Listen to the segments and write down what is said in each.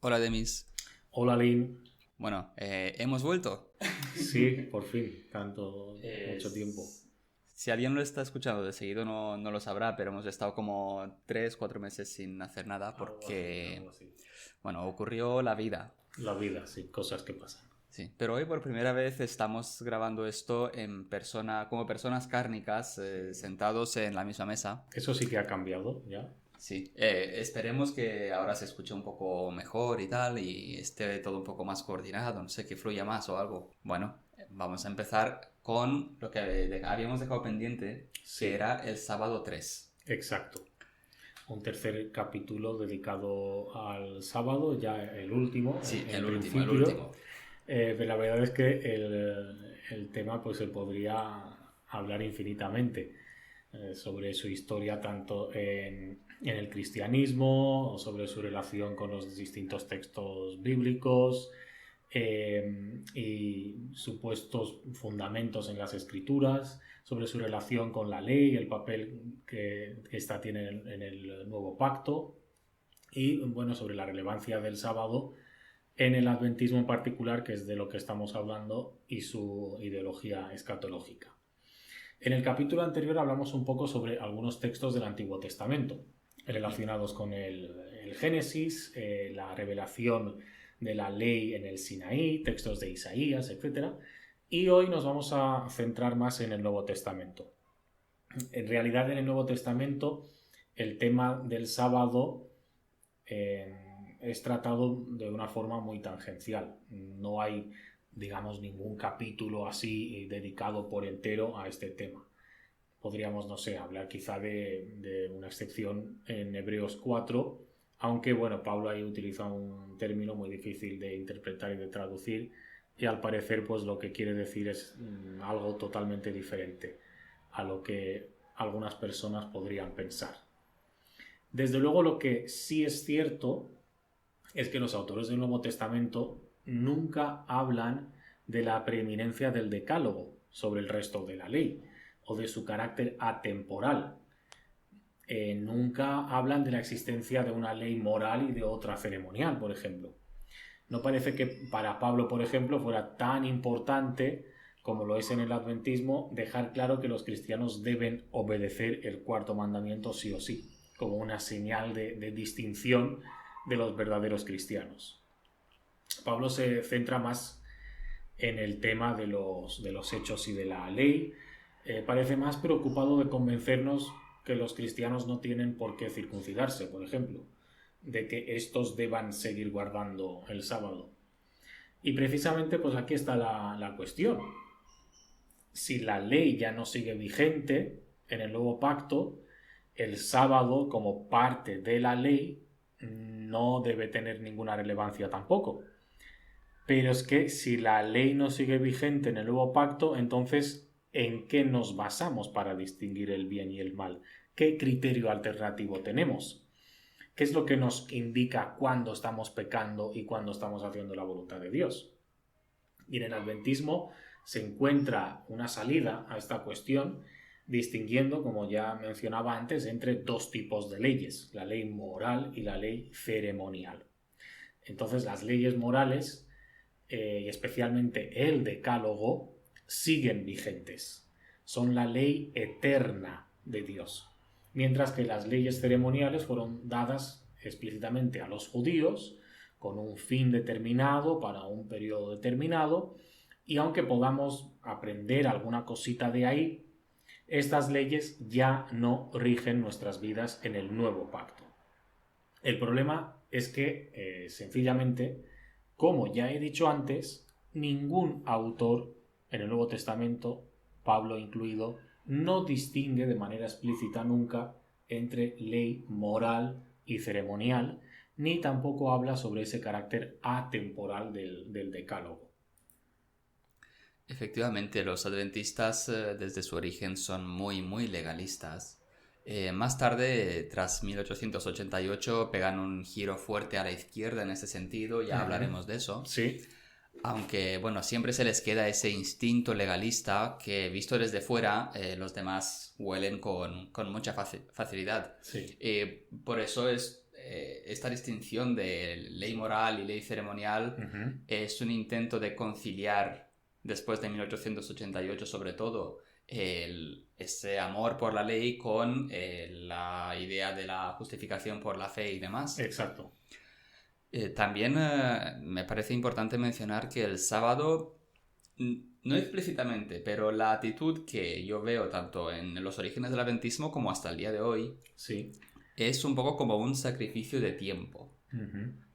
Hola Demis. Hola, Lynn. Bueno, hemos vuelto. Sí, por fin, mucho tiempo. Si alguien lo está escuchando de seguido no lo sabrá, pero hemos estado como 3, 4 meses sin hacer nada Algo porque, así. bueno, ocurrió la vida. La vida, sí, cosas que pasan. Sí, pero hoy por primera vez estamos grabando esto en persona, como personas cárnicas, sentados en la misma mesa. Eso sí que ha cambiado ya. Sí, esperemos que ahora se escuche un poco mejor y tal, y esté todo un poco más coordinado, no sé, que fluya más o algo. Bueno, vamos a empezar con lo que habíamos dejado pendiente, que Sí, era el sábado 3. exacto. Un tercer capítulo dedicado al sábado, ya el último, Sí, en el último, el principio. último. Pero la verdad es que el tema pues se podría hablar infinitamente sobre su historia tanto en el cristianismo o sobre su relación con los distintos textos bíblicos y supuestos fundamentos en las escrituras, sobre su relación con la ley, el papel que ésta tiene en el nuevo pacto y bueno, sobre la relevancia del sábado en el adventismo en particular, que es de lo que estamos hablando, y su ideología escatológica. En el capítulo anterior hablamos un poco sobre algunos textos del Antiguo Testamento relacionados con el Génesis, la revelación de la ley en el Sinaí, textos de Isaías, etc. Y hoy nos vamos a centrar más en el Nuevo Testamento. En realidad, en el Nuevo Testamento, el tema del sábado es tratado de una forma muy tangencial. No hay, digamos, ningún capítulo así dedicado por entero a este tema. Podríamos, no sé, hablar quizá de una excepción en Hebreos 4, aunque, bueno, Pablo ahí utiliza un término muy difícil de interpretar y de traducir, y al parecer, pues lo que quiere decir es algo totalmente diferente a lo que algunas personas podrían pensar. Desde luego, lo que sí es cierto es que los autores del Nuevo Testamento nunca hablan de la preeminencia del decálogo sobre el resto de la ley o de su carácter atemporal. Nunca hablan de la existencia de una ley moral y de otra ceremonial, por ejemplo. No parece que para Pablo, por ejemplo, fuera tan importante como lo es en el adventismo dejar claro que los cristianos deben obedecer el cuarto mandamiento sí o sí, como una señal de distinción de los verdaderos cristianos. Pablo se centra más en el tema de los hechos y de la ley. Parece más preocupado de convencernos que los cristianos no tienen por qué circuncidarse, por ejemplo, de que estos deban seguir guardando el sábado. Y precisamente pues aquí está la cuestión. Si la ley ya no sigue vigente en el nuevo pacto, el sábado como parte de la ley no debe tener ninguna relevancia tampoco. Pero es que si la ley no sigue vigente en el nuevo pacto, entonces, ¿en qué nos basamos para distinguir el bien y el mal? ¿Qué criterio alternativo tenemos? ¿Qué es lo que nos indica cuándo estamos pecando y cuándo estamos haciendo la voluntad de Dios? Y en el adventismo se encuentra una salida a esta cuestión distinguiendo, como ya mencionaba antes, entre dos tipos de leyes, la ley moral y la ley ceremonial. Entonces, las leyes morales y especialmente el decálogo siguen vigentes. Son la ley eterna de Dios. Mientras que las leyes ceremoniales fueron dadas explícitamente a los judíos con un fin determinado para un periodo determinado, y aunque podamos aprender alguna cosita de ahí, estas leyes ya no rigen nuestras vidas en el nuevo pacto. El problema es que, sencillamente, como ya he dicho antes, ningún autor en el Nuevo Testamento, Pablo incluido, no distingue de manera explícita nunca entre ley moral y ceremonial, ni tampoco habla sobre ese carácter atemporal del decálogo. Efectivamente, los adventistas desde su origen son muy, muy legalistas. Más tarde, tras 1888, pegan un giro fuerte a la izquierda en ese sentido, ya hablaremos de eso. Sí. Aunque, bueno, siempre se les queda ese instinto legalista que, visto desde fuera, los demás huelen con mucha facilidad. Sí. Por eso esta distinción de ley moral y ley ceremonial es un intento de conciliar, después de 1888 sobre todo, ese amor por la ley con la idea de la justificación por la fe y demás. Exacto. También me parece importante mencionar que el sábado, no explícitamente, pero la actitud que yo veo tanto en los orígenes del adventismo como hasta el día de hoy, sí, es un poco como un sacrificio de tiempo.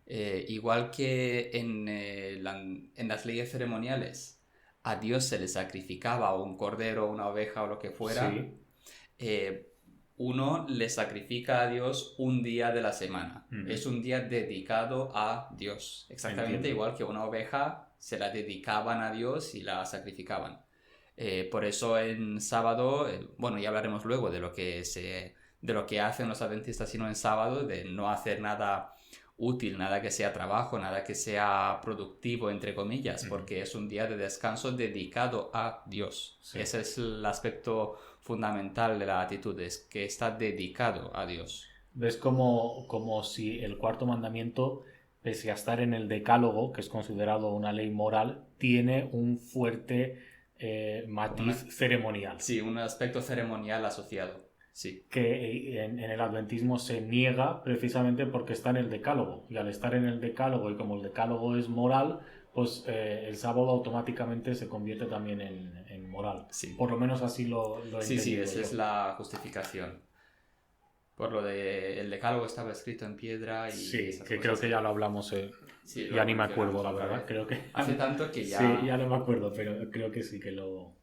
Igual que en las leyes ceremoniales a Dios se le sacrificaba un cordero, una oveja o lo que fuera, uno le sacrifica a Dios un día de la semana. Es un día dedicado a Dios. Exactamente igual que una oveja se la dedicaban a Dios y la sacrificaban. Por eso en sábado, bueno, ya hablaremos luego de lo que hacen los adventistas sino en sábado, de no hacer nada útil, nada que sea trabajo, nada que sea productivo, entre comillas, porque es un día de descanso dedicado a Dios. Sí. Ese es el aspecto fundamental de la actitud, es que está dedicado a Dios. ¿Ves como si el cuarto mandamiento, pese a estar en el decálogo, que es considerado una ley moral, tiene un fuerte matiz ceremonial? Sí, un aspecto ceremonial asociado. Sí. Que en el adventismo se niega precisamente porque está en el decálogo, y al estar en el decálogo y como el decálogo es moral, pues el sábado automáticamente se convierte también en moral. Sí. Por lo menos así lo he entendido. Sí, esa es la justificación. Por lo de el decálogo estaba escrito en piedra y sí, que creo que ya lo hablamos. Sí, ya ni me acuerdo, la verdad. Creo que hace tanto que ya... Sí, ya no me acuerdo, pero creo que sí que lo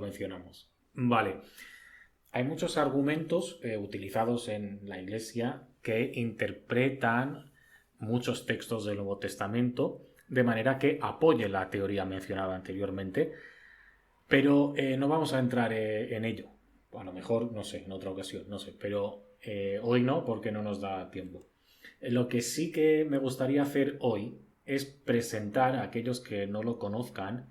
mencionamos. Vale. Hay muchos argumentos utilizados en la Iglesia que interpretan muchos textos del Nuevo Testamento de manera que apoye la teoría mencionada anteriormente, pero no vamos a entrar en ello. A lo mejor, no sé, en otra ocasión, no sé, pero hoy no, porque no nos da tiempo. Lo que sí que me gustaría hacer hoy es presentar a aquellos que no lo conozcan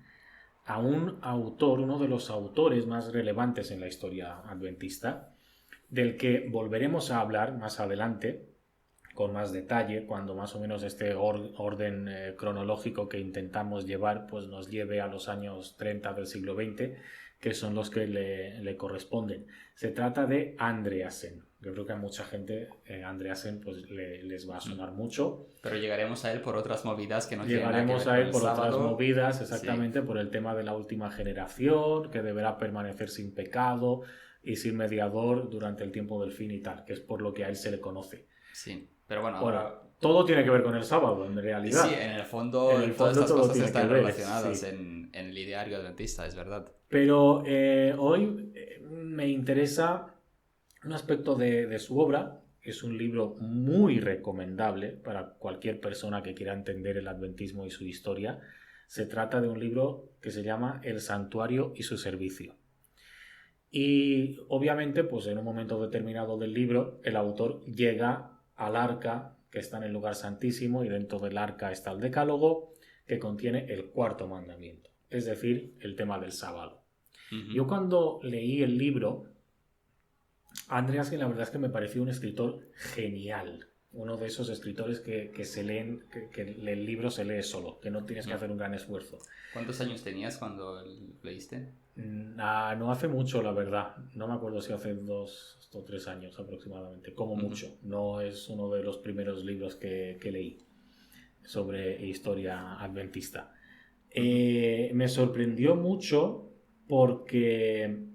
a un autor, uno de los autores más relevantes en la historia adventista, del que volveremos a hablar más adelante, con más detalle, cuando más o menos este orden cronológico que intentamos llevar pues nos lleve a los años 30 del siglo XX, que son los que le corresponden. Se trata de Andreasen. Yo creo que a mucha gente Andreasen pues les va a sonar mucho. Pero llegaremos a él por otras movidas que no llegaremos a él por otras movidas, exactamente, sí. Por el tema de la última generación, que deberá permanecer sin pecado y sin mediador durante el tiempo del fin y tal, que es por lo que a él se le conoce. Sí, pero bueno, ahora... todo tiene que ver con el sábado, en realidad. Sí, en el fondo todas estas cosas están relacionadas sí. en el ideario adventista, es verdad. Pero hoy me interesa un aspecto de su obra. Es un libro muy recomendable para cualquier persona que quiera entender el adventismo y su historia. Se trata de un libro que se llama El santuario y su servicio. Y obviamente, pues en un momento determinado del libro, el autor llega al arca que está en el lugar santísimo y dentro del arca está el decálogo que contiene el cuarto mandamiento, es decir, el tema del sábado. Yo cuando leí el libro, Andreasen la verdad es que me pareció un escritor genial. Uno de esos escritores que se leen, que el libro se lee solo, que no tienes que hacer un gran esfuerzo. ¿Cuántos años tenías cuando leíste? No hace mucho, la verdad. No me acuerdo si hace 2 o 3 años aproximadamente, como mucho. No es uno de los primeros libros que leí sobre historia adventista. Me sorprendió mucho porque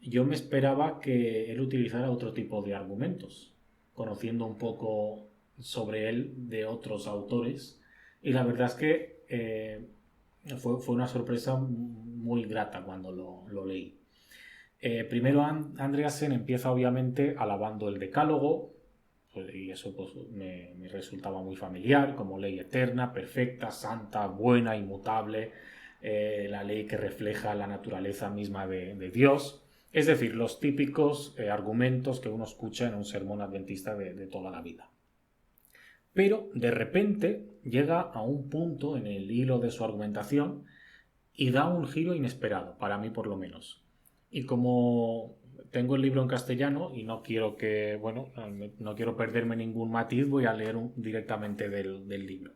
yo me esperaba que él utilizara otro tipo de argumentos, conociendo un poco sobre él de otros autores, y la verdad es que fue una sorpresa muy grata cuando lo leí. Primero Andreasen empieza obviamente alabando el decálogo, y eso pues, me resultaba muy familiar, como ley eterna, perfecta, santa, buena, inmutable, la ley que refleja la naturaleza misma de Dios. Es decir, los típicos argumentos que uno escucha en un sermón adventista de toda la vida. Pero de repente llega a un punto en el hilo de su argumentación y da un giro inesperado, para mí por lo menos. Y como tengo el libro en castellano y no quiero no quiero perderme ningún matiz, voy a leer directamente del libro.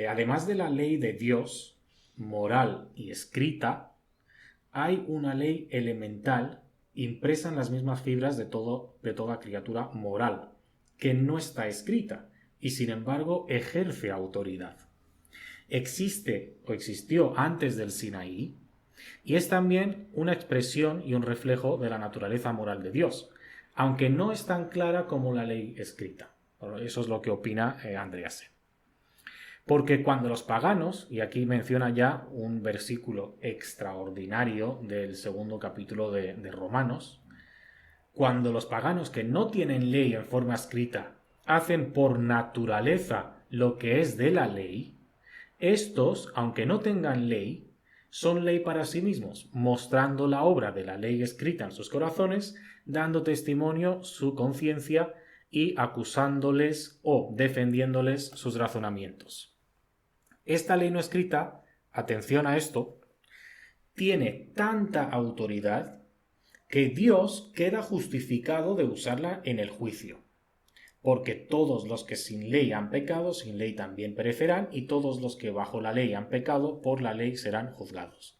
Además de la ley de Dios, moral y escrita, hay una ley elemental impresa en las mismas fibras de toda criatura moral, que no está escrita y sin embargo ejerce autoridad. Existe o existió antes del Sinaí y es también una expresión y un reflejo de la naturaleza moral de Dios, aunque no es tan clara como la ley escrita. Eso es lo que opina Andreasen. Porque cuando los paganos, y aquí menciona ya un versículo extraordinario del segundo capítulo de Romanos, cuando los paganos que no tienen ley en forma escrita hacen por naturaleza lo que es de la ley, estos, aunque no tengan ley, son ley para sí mismos, mostrando la obra de la ley escrita en sus corazones, dando testimonio su conciencia y acusándoles o defendiéndoles sus razonamientos. Esta ley no escrita, atención a esto, tiene tanta autoridad que Dios queda justificado de usarla en el juicio. Porque todos los que sin ley han pecado, sin ley también perecerán, y todos los que bajo la ley han pecado, por la ley serán juzgados.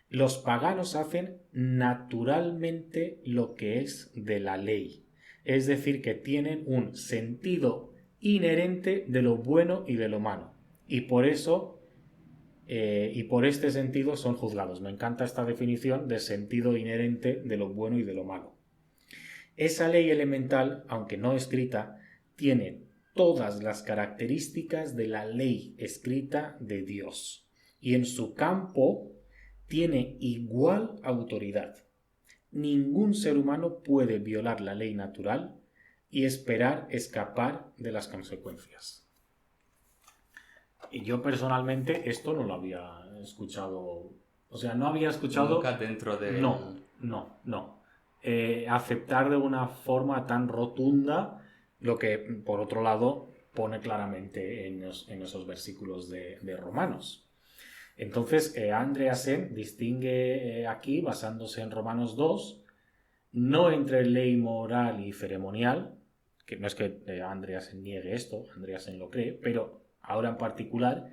Los paganos hacen naturalmente lo que es de la ley, es decir, que tienen un sentido inherente de lo bueno y de lo malo. Y por eso, y por este sentido son juzgados. Me encanta esta definición de sentido inherente de lo bueno y de lo malo. Esa ley elemental, aunque no escrita, tiene todas las características de la ley escrita de Dios. Y en su campo tiene igual autoridad. Ningún ser humano puede violar la ley natural y esperar escapar de las consecuencias. Y yo personalmente esto no lo había escuchado. O sea, no había escuchado... Nunca dentro de... No. Aceptar de una forma tan rotunda lo que, por otro lado, pone claramente en esos versículos de Romanos. Entonces, Andreasen distingue aquí, basándose en Romanos 2, no entre ley moral y ceremonial, que no es que Andreasen niegue esto, Andreasen lo cree, pero ahora en particular,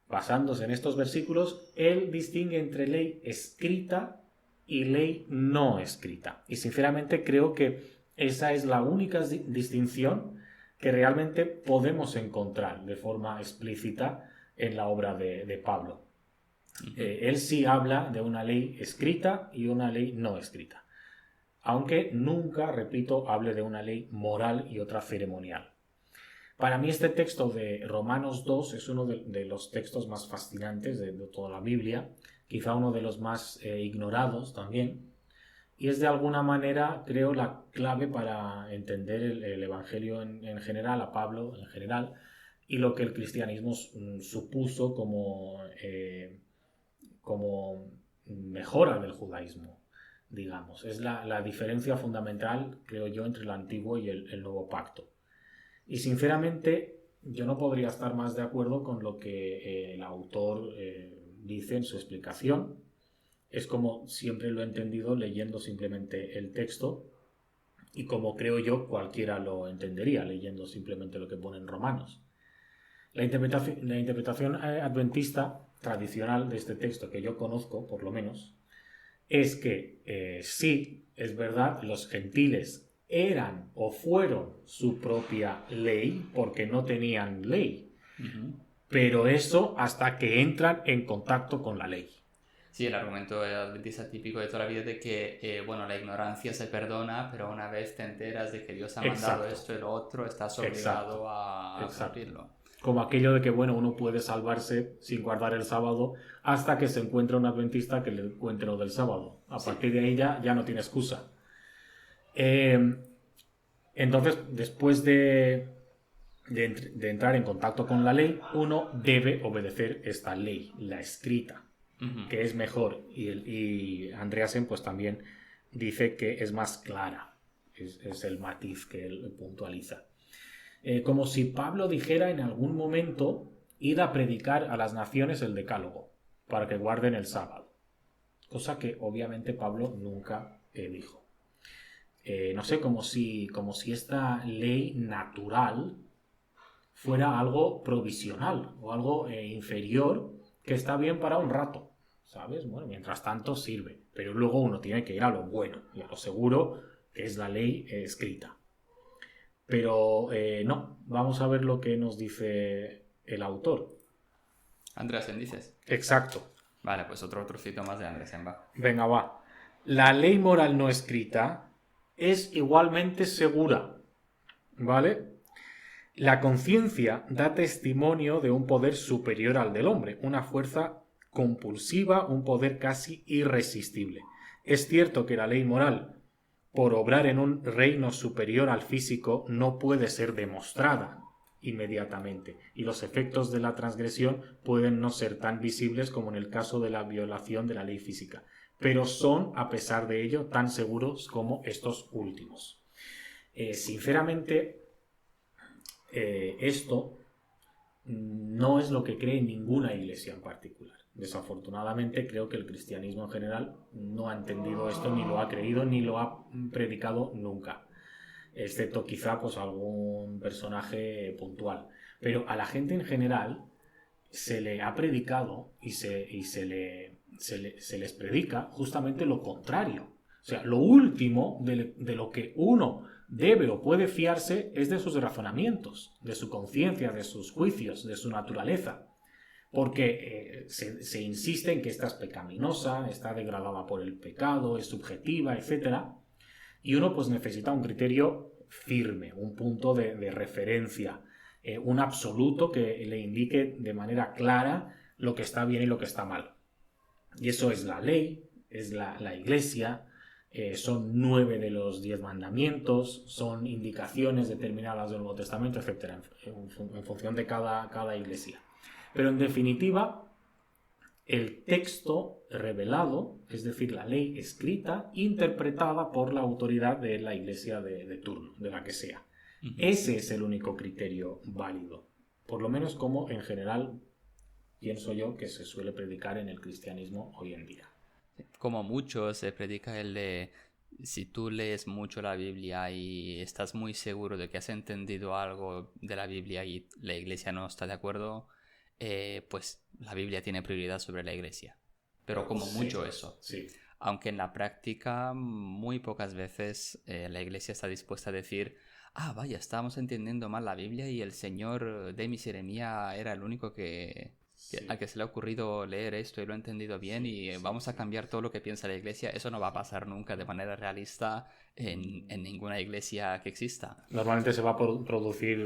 basándose en estos versículos, él distingue entre ley escrita y ley no escrita. Y sinceramente creo que esa es la única distinción que realmente podemos encontrar de forma explícita en la obra de Pablo. Él sí habla de una ley escrita y una ley no escrita, aunque nunca, repito, hable de una ley moral y otra ceremonial. Para mí este texto de Romanos 2 es uno de los textos más fascinantes de toda la Biblia, quizá uno de los más ignorados también, y es de alguna manera, creo, la clave para entender el Evangelio en general, a Pablo en general, y lo que el cristianismo supuso como mejora del judaísmo, digamos. Es la diferencia fundamental, creo yo, entre el antiguo y el nuevo pacto. Y sinceramente yo no podría estar más de acuerdo con lo que el autor dice en su explicación. Es como siempre lo he entendido leyendo simplemente el texto y como creo yo cualquiera lo entendería leyendo simplemente lo que pone en Romanos. La interpretación adventista tradicional de este texto que yo conozco, por lo menos, es que sí, es verdad, los gentiles eran o fueron su propia ley porque no tenían ley. Pero eso hasta que entran en contacto con la ley. Sí, el argumento adventista típico de toda la vida de que, la ignorancia se perdona, pero una vez te enteras de que Dios ha mandado esto y lo otro, estás obligado a cumplirlo. Como aquello de que, uno puede salvarse sin guardar el sábado hasta que se encuentre un adventista que le cuente lo del sábado. A partir de ahí ya no tiene excusa. Entonces, después de entrar en contacto con la ley, uno debe obedecer esta ley, la escrita, que es mejor. Y Andreasen pues también dice que es más clara, es el matiz que él puntualiza. Como si Pablo dijera en algún momento, id a predicar a las naciones el decálogo, para que guarden el sábado. cosa que obviamente Pablo nunca dijo. No sé, como si esta ley natural fuera algo provisional o algo inferior que está bien para un rato, ¿sabes? Bueno, mientras tanto sirve, pero luego uno tiene que ir a lo bueno y a lo seguro, que es la ley escrita. Pero no, vamos a ver lo que nos dice el autor. Andreasen, dices. Exacto. Vale, pues otro trocito más de Andreasen, va. Venga, va. La ley moral no escrita es igualmente segura, ¿vale? La conciencia da testimonio de un poder superior al del hombre, una fuerza compulsiva, un poder casi irresistible. Es cierto que la ley moral, por obrar en un reino superior al físico, no puede ser demostrada inmediatamente, y los efectos de la transgresión pueden no ser tan visibles como en el caso de la violación de la ley física, pero son, a pesar de ello, tan seguros como estos últimos. Sinceramente, esto no es lo que cree ninguna iglesia en particular. Desafortunadamente, creo que el cristianismo en general no ha entendido esto, ni lo ha creído, ni lo ha predicado nunca, excepto quizá pues algún personaje puntual. Pero a la gente en general se le ha predicado y se les predica justamente lo contrario. O sea, lo último de lo que uno debe o puede fiarse es de sus razonamientos, de su conciencia, de sus juicios, de su naturaleza. Porque se insiste en que esta es pecaminosa, está degradada por el pecado, es subjetiva, etc. Y uno pues necesita un criterio firme, un punto de referencia, un absoluto que le indique de manera clara lo que está bien y lo que está mal. Y eso es la ley, es la iglesia, son 9 de los 10 mandamientos, son indicaciones determinadas del Nuevo Testamento, etc., en función de cada iglesia. Pero en definitiva, el texto revelado, es decir, la ley escrita, interpretada por la autoridad de la iglesia de turno, de la que sea. Ese es el único criterio válido, por lo menos como en general pienso yo que se suele predicar en el cristianismo hoy en día. Como mucho se predica el de si tú lees mucho la Biblia y estás muy seguro de que has entendido algo de la Biblia y la iglesia no está de acuerdo, pues la Biblia tiene prioridad sobre la iglesia. Pero como mucho eso. Sí. Aunque en la práctica muy pocas veces la iglesia está dispuesta a decir: ah, vaya, estábamos entendiendo mal la Biblia y el señor Demis Jeremía era el único al que se le ha ocurrido leer esto y lo ha entendido bien vamos a cambiar todo lo que piensa la iglesia. Eso no va a pasar nunca de manera realista en ninguna iglesia que exista. Normalmente se va a producir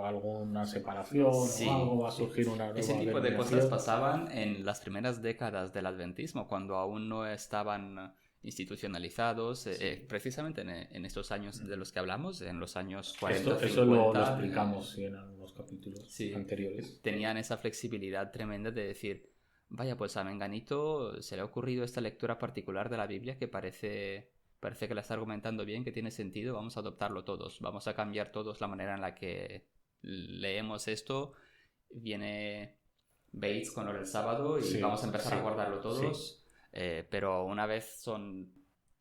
alguna separación o algo, va a surgir una nueva Ese tipo de cosas pasaban en las primeras décadas del adventismo, cuando aún no estaban institucionalizados, precisamente en estos años de los que hablamos, en los años 40, Eso 50, lo explicamos en algunos capítulos anteriores. Tenían esa flexibilidad tremenda de decir: vaya, pues a Menganito se le ha ocurrido esta lectura particular de la Biblia que parece que la está argumentando bien, que tiene sentido, vamos a adoptarlo todos, vamos a cambiar todos la manera en la que leemos esto. Viene Bates con lo del sábado y vamos a empezar a guardarlo todos. Pero una vez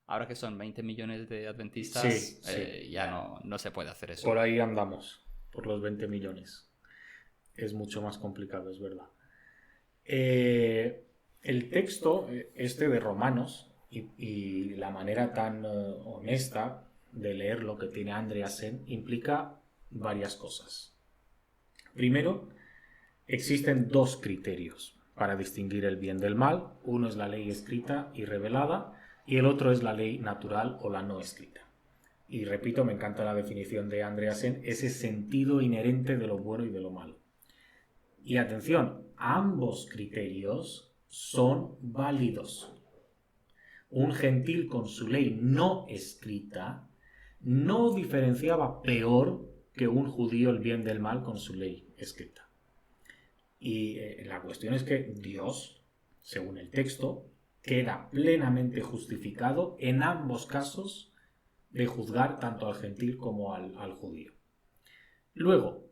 ahora que son 20 millones de adventistas, ya no se puede hacer eso. Por ahí andamos, por los 20 millones. Es mucho más complicado, es verdad. El texto de Romanos y la manera tan honesta de leer lo que tiene Andreasen implica varias cosas. Primero, existen 2 criterios para distinguir el bien del mal. Uno es la ley escrita y revelada y el otro es la ley natural o la no escrita. Y repito, me encanta la definición de Andreasen, ese sentido inherente de lo bueno y de lo malo. Y atención, ambos criterios son válidos. Un gentil con su ley no escrita no diferenciaba peor que un judío el bien del mal con su ley escrita. Y la cuestión es que Dios, según el texto, queda plenamente justificado en ambos casos de juzgar tanto al gentil como al judío. Luego,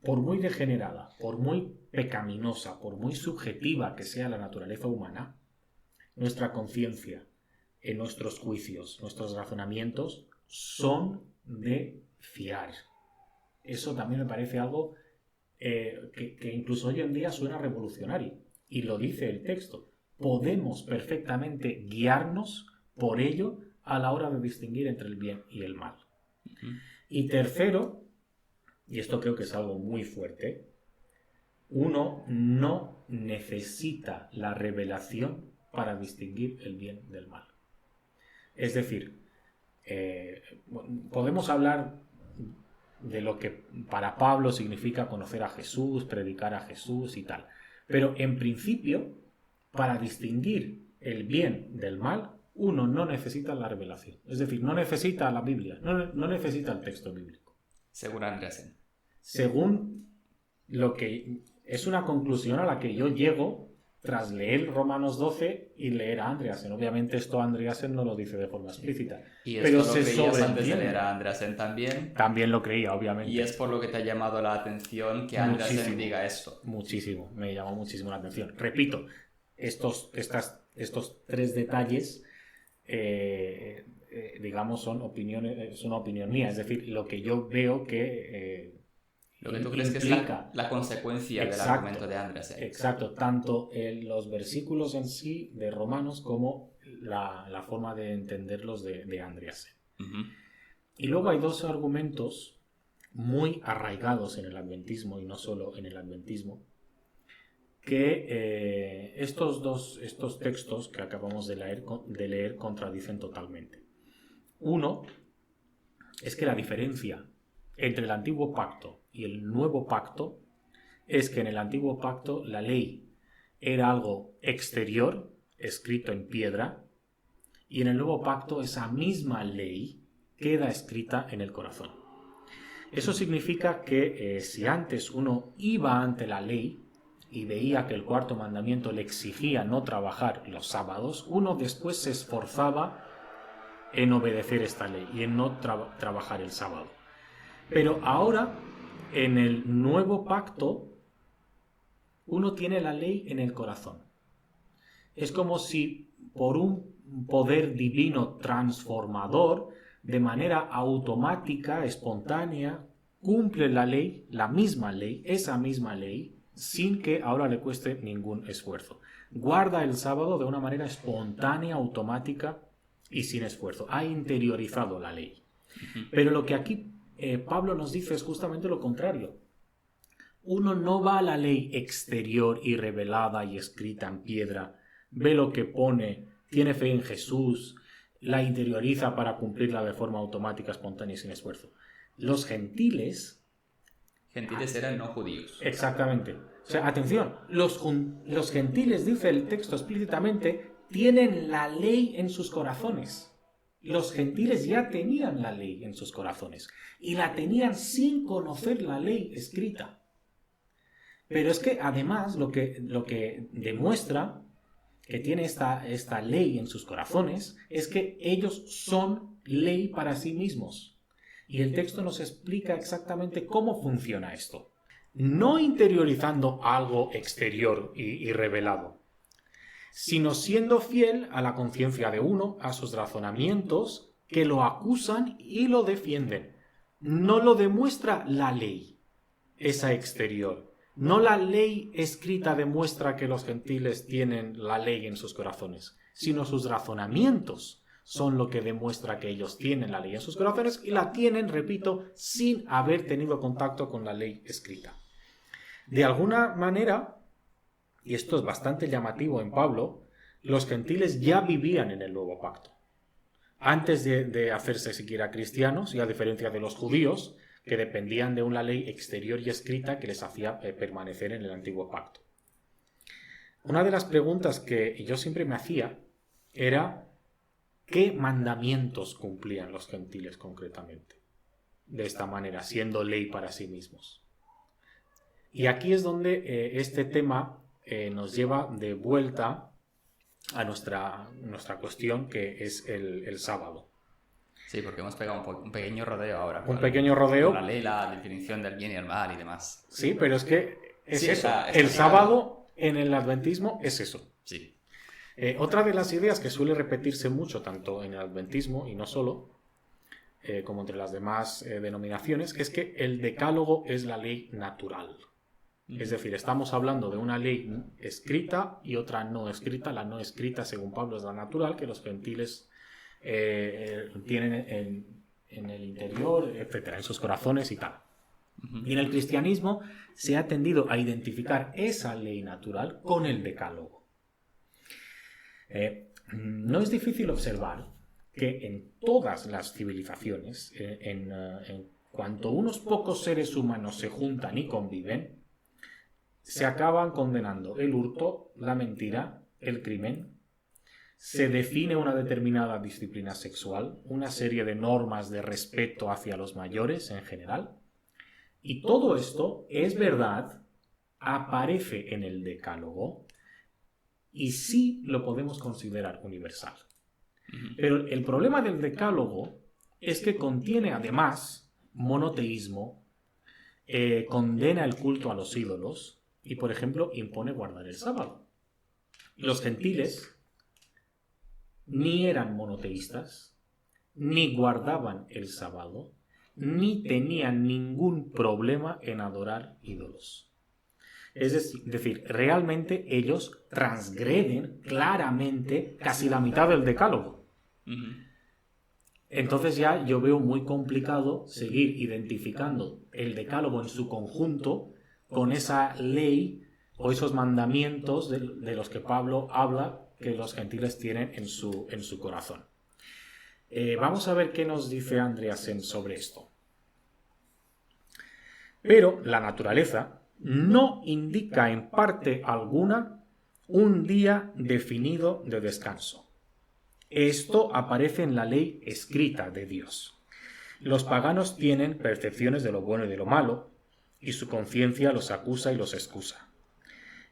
por muy degenerada, por muy pecaminosa, por muy subjetiva que sea la naturaleza humana, nuestra conciencia, en nuestros juicios, nuestros razonamientos, son de fiar. Eso también me parece algo que incluso hoy en día suena revolucionario. Y lo dice el texto. Podemos perfectamente guiarnos por ello a la hora de distinguir entre el bien y el mal. Y tercero, y esto creo que es algo muy fuerte, uno no necesita la revelación para distinguir el bien del mal. Es decir, podemos hablar de lo que para Pablo significa conocer a Jesús, predicar a Jesús y tal. Pero en principio, para distinguir el bien del mal, uno no necesita la revelación. Es decir, no necesita la Biblia, no necesita el texto bíblico. Según Andreasen. Según lo que es una conclusión a la que yo llego tras leer Romanos 12 y leer a Andreasen. Obviamente esto Andreasen no lo dice de forma explícita. ¿Y esto lo creías antes de leer a Andreasen también? También lo creía, obviamente. ¿Y es por lo que te ha llamado la atención que Andreasen diga esto? Muchísimo, me llamó muchísimo la atención. Repito, estos tres detalles, digamos, son opiniones, es una opinión mía. Es decir, lo que yo veo que... lo que tú crees que es la consecuencia del argumento de Andreasen. Exacto, tanto en los versículos en sí de Romanos como la forma de entenderlos de Andreasen. Y luego hay dos argumentos muy arraigados en el adventismo, y no solo en el adventismo, que estos textos que acabamos de leer contradicen totalmente. Uno es que la diferencia entre el antiguo pacto y el nuevo pacto es que en el antiguo pacto la ley era algo exterior, escrito en piedra, y en el nuevo pacto esa misma ley queda escrita en el corazón. Eso significa que si antes uno iba ante la ley y veía que el cuarto mandamiento le exigía no trabajar los sábados, uno después se esforzaba en obedecer esta ley y en no trabajar el sábado. Pero ahora, en el nuevo pacto, uno tiene la ley en el corazón. Es como si por un poder divino transformador, de manera automática, espontánea, cumple la ley, la misma ley, esa misma ley, sin que ahora le cueste ningún esfuerzo. Guarda el sábado de una manera espontánea, automática y sin esfuerzo. Ha interiorizado la ley. Pero lo que aquí Pablo nos dice es justamente lo contrario. Uno no va a la ley exterior y revelada y escrita en piedra, ve lo que pone, tiene fe en Jesús, la interioriza para cumplirla de forma automática, espontánea y sin esfuerzo. Los gentiles... Gentiles eran no judíos. Exactamente. O sea, atención, los gentiles, dice el texto explícitamente, tienen la ley en sus corazones. Los gentiles ya tenían la ley en sus corazones y la tenían sin conocer la ley escrita. Pero es que además lo que demuestra que tiene esta ley en sus corazones es que ellos son ley para sí mismos. Y el texto nos explica exactamente cómo funciona esto. No interiorizando algo exterior y revelado, sino siendo fiel a la conciencia de uno, a sus razonamientos que lo acusan y lo defienden. No lo demuestra la ley, esa exterior. No la ley escrita demuestra que los gentiles tienen la ley en sus corazones, sino sus razonamientos son lo que demuestra que ellos tienen la ley en sus corazones y la tienen, repito, sin haber tenido contacto con la ley escrita. De alguna manera, y esto es bastante llamativo en Pablo, los gentiles ya vivían en el nuevo pacto. Antes de hacerse siquiera cristianos, y a diferencia de los judíos, que dependían de una ley exterior y escrita que les hacía permanecer en el antiguo pacto. Una de las preguntas que yo siempre me hacía era ¿qué mandamientos cumplían los gentiles concretamente? De esta manera, siendo ley para sí mismos. Y aquí es donde este tema nos lleva de vuelta a nuestra cuestión, que es el sábado. Sí, porque hemos pegado un pequeño rodeo ahora. Un pequeño rodeo. Con la ley, la definición del bien y el mal y demás. Sí, pero es que es eso. El sábado en el adventismo es eso. Sí. Otra de las ideas que suele repetirse mucho, tanto en el adventismo y no solo, como entre las demás denominaciones, es que el decálogo es la ley natural. Es decir, estamos hablando de una ley escrita y otra no escrita. La no escrita, según Pablo, es la natural, que los gentiles tienen en el interior, etcétera, en sus corazones y tal. Y en el cristianismo se ha tendido a identificar esa ley natural con el decálogo. No es difícil observar que en todas las civilizaciones, en cuanto unos pocos seres humanos se juntan y conviven, se acaban condenando el hurto, la mentira, el crimen. Se define una determinada disciplina sexual, una serie de normas de respeto hacia los mayores en general. Y todo esto es verdad, aparece en el decálogo y sí lo podemos considerar universal. Pero el problema del decálogo es que contiene además monoteísmo, condena el culto a los ídolos y, por ejemplo, impone guardar el sábado. Los gentiles ni eran monoteístas, ni guardaban el sábado, ni tenían ningún problema en adorar ídolos. Es decir, realmente ellos transgreden claramente casi la mitad del decálogo. Entonces ya yo veo muy complicado seguir identificando el decálogo en su conjunto con esa ley o esos mandamientos de los que Pablo habla que los gentiles tienen en su corazón. Vamos a ver qué nos dice Andreasen sobre esto. Pero la naturaleza no indica en parte alguna un día definido de descanso. Esto aparece en la ley escrita de Dios. Los paganos tienen percepciones de lo bueno y de lo malo, y su conciencia los acusa y los excusa.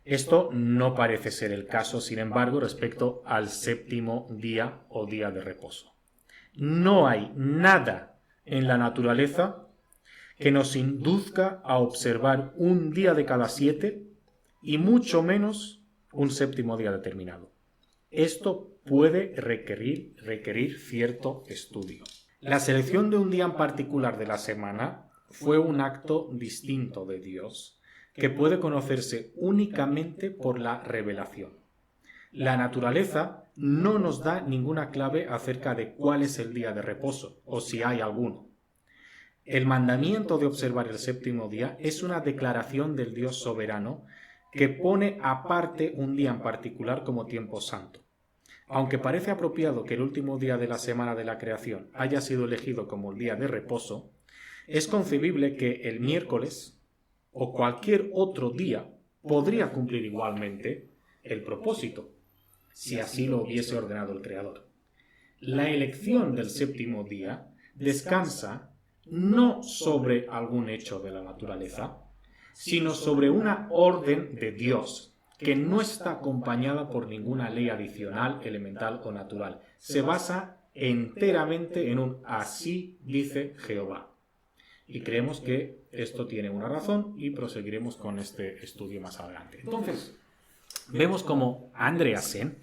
Esto no parece ser el caso, sin embargo, respecto al séptimo día o día de reposo. No hay nada en la naturaleza que nos induzca a observar un día de cada 7 y mucho menos un séptimo día determinado. Esto puede requerir cierto estudio. La selección de un día en particular de la semana fue un acto distinto de Dios, que puede conocerse únicamente por la revelación. La naturaleza no nos da ninguna clave acerca de cuál es el día de reposo, o si hay alguno. El mandamiento de observar el séptimo día es una declaración del Dios soberano que pone aparte un día en particular como tiempo santo. Aunque parece apropiado que el último día de la semana de la creación haya sido elegido como el día de reposo, es concebible que el miércoles o cualquier otro día podría cumplir igualmente el propósito, si así lo hubiese ordenado el Creador. La elección del séptimo día descansa no sobre algún hecho de la naturaleza, sino sobre una orden de Dios que no está acompañada por ninguna ley adicional, elemental o natural. Se basa enteramente en un así dice Jehová. Y creemos que esto tiene una razón y proseguiremos con este estudio más adelante. Entonces, vemos como Andreasen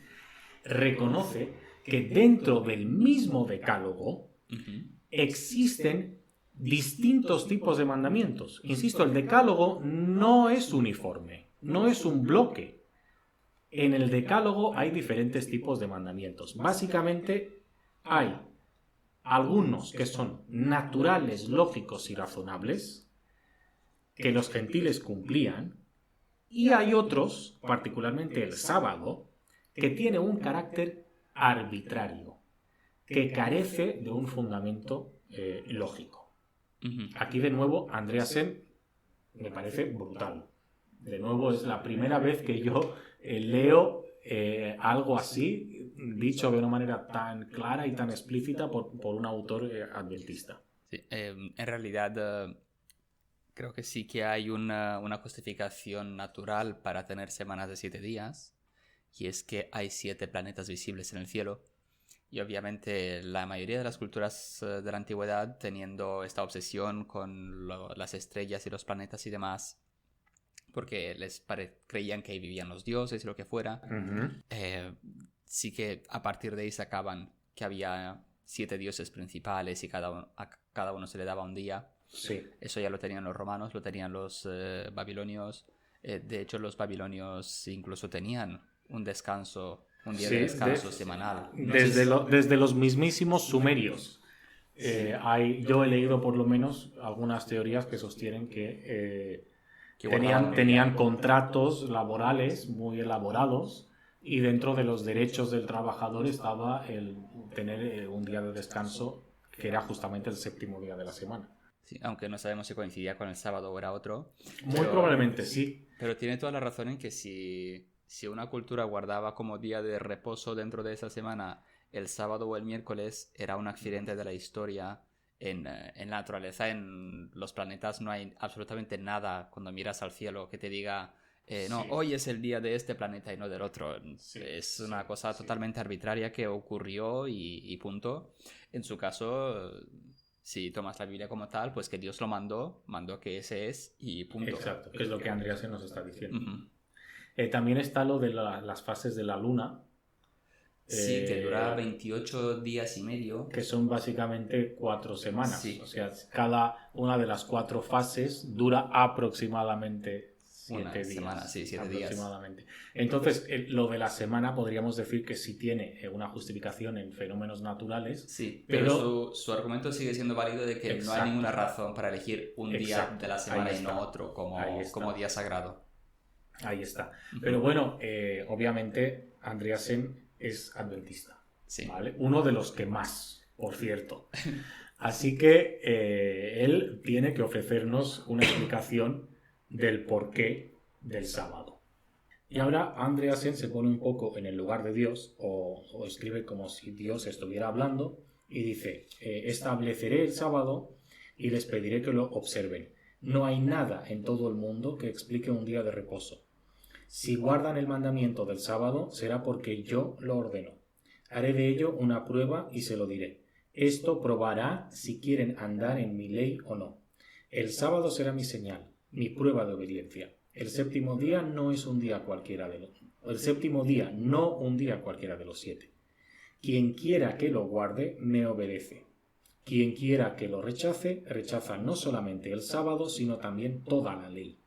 reconoce que dentro del mismo decálogo existen distintos tipos de mandamientos. Insisto, el decálogo no es uniforme, no es un bloque. En el decálogo hay diferentes tipos de mandamientos. Básicamente hay algunos que son naturales, lógicos y razonables, que los gentiles cumplían, y hay otros, particularmente el sábado, que tiene un carácter arbitrario, que carece de un fundamento lógico. Aquí de nuevo Andreasen me parece brutal. De nuevo es la primera vez que yo leo algo así, dicho de una manera tan clara y tan explícita por un autor adventista. Sí, en realidad creo que sí que hay una justificación natural para tener semanas de 7 días, y es que hay 7 planetas visibles en el cielo. Y obviamente la mayoría de las culturas de la antigüedad, teniendo esta obsesión con las estrellas y los planetas y demás, porque creían que ahí vivían los dioses y lo que fuera. Sí que a partir de ahí sacaban que había 7 dioses principales y a cada uno se le daba un día. Sí. Eso ya lo tenían los romanos, lo tenían los babilonios. De hecho, los babilonios incluso tenían un descanso, un día de descanso semanal. Desde los mismísimos sumerios. Yo he leído por lo menos algunas teorías que sostienen que tenían contratos laborales muy elaborados, y dentro de los derechos del trabajador estaba el tener un día de descanso, que era justamente el 7º día de la semana. Sí, aunque no sabemos si coincidía con el sábado o era otro. Muy probablemente sí. Pero tiene toda la razón en que si una cultura guardaba como día de reposo dentro de esa semana el sábado o el miércoles, era un accidente de la historia. En la naturaleza, en los planetas, no hay absolutamente nada cuando miras al cielo que te diga no, hoy es el día de este planeta y no del otro. Es una cosa totalmente arbitraria que ocurrió y punto. En su caso, si tomas la Biblia como tal, pues que Dios lo mandó que ese es y punto. Exacto, que es lo que Andreasen nos está diciendo. También está lo de las fases de la luna. Sí, que dura 28 días y medio. Que son básicamente 4 semanas. Sí. O sea, cada una de las 4 fases dura aproximadamente 7 días. Semana, sí, 7 aproximadamente. Entonces, lo de la semana podríamos decir que sí tiene una justificación en fenómenos naturales. Sí, pero su argumento sigue siendo válido de que no hay ninguna razón para elegir un día de la semana y no otro como día sagrado. Ahí está. Pero bueno, obviamente Andreasen es adventista. Sí. ¿Vale? Uno de los que más, por cierto. Así que él tiene que ofrecernos una explicación del porqué del sábado. Y ahora Andreasen se pone un poco en el lugar de Dios, o escribe como si Dios estuviera hablando, y dice: estableceré el sábado y les pediré que lo observen. No hay nada en todo el mundo que explique un día de reposo. Si guardan el mandamiento del sábado, será porque yo lo ordeno. Haré de ello una prueba y se lo diré. Esto probará si quieren andar en mi ley o no. El sábado será mi señal, mi prueba de obediencia. El séptimo día no un día cualquiera de los 7. Quien quiera que lo guarde, me obedece. Quien quiera que lo rechace, rechaza no solamente el sábado, sino también toda la ley.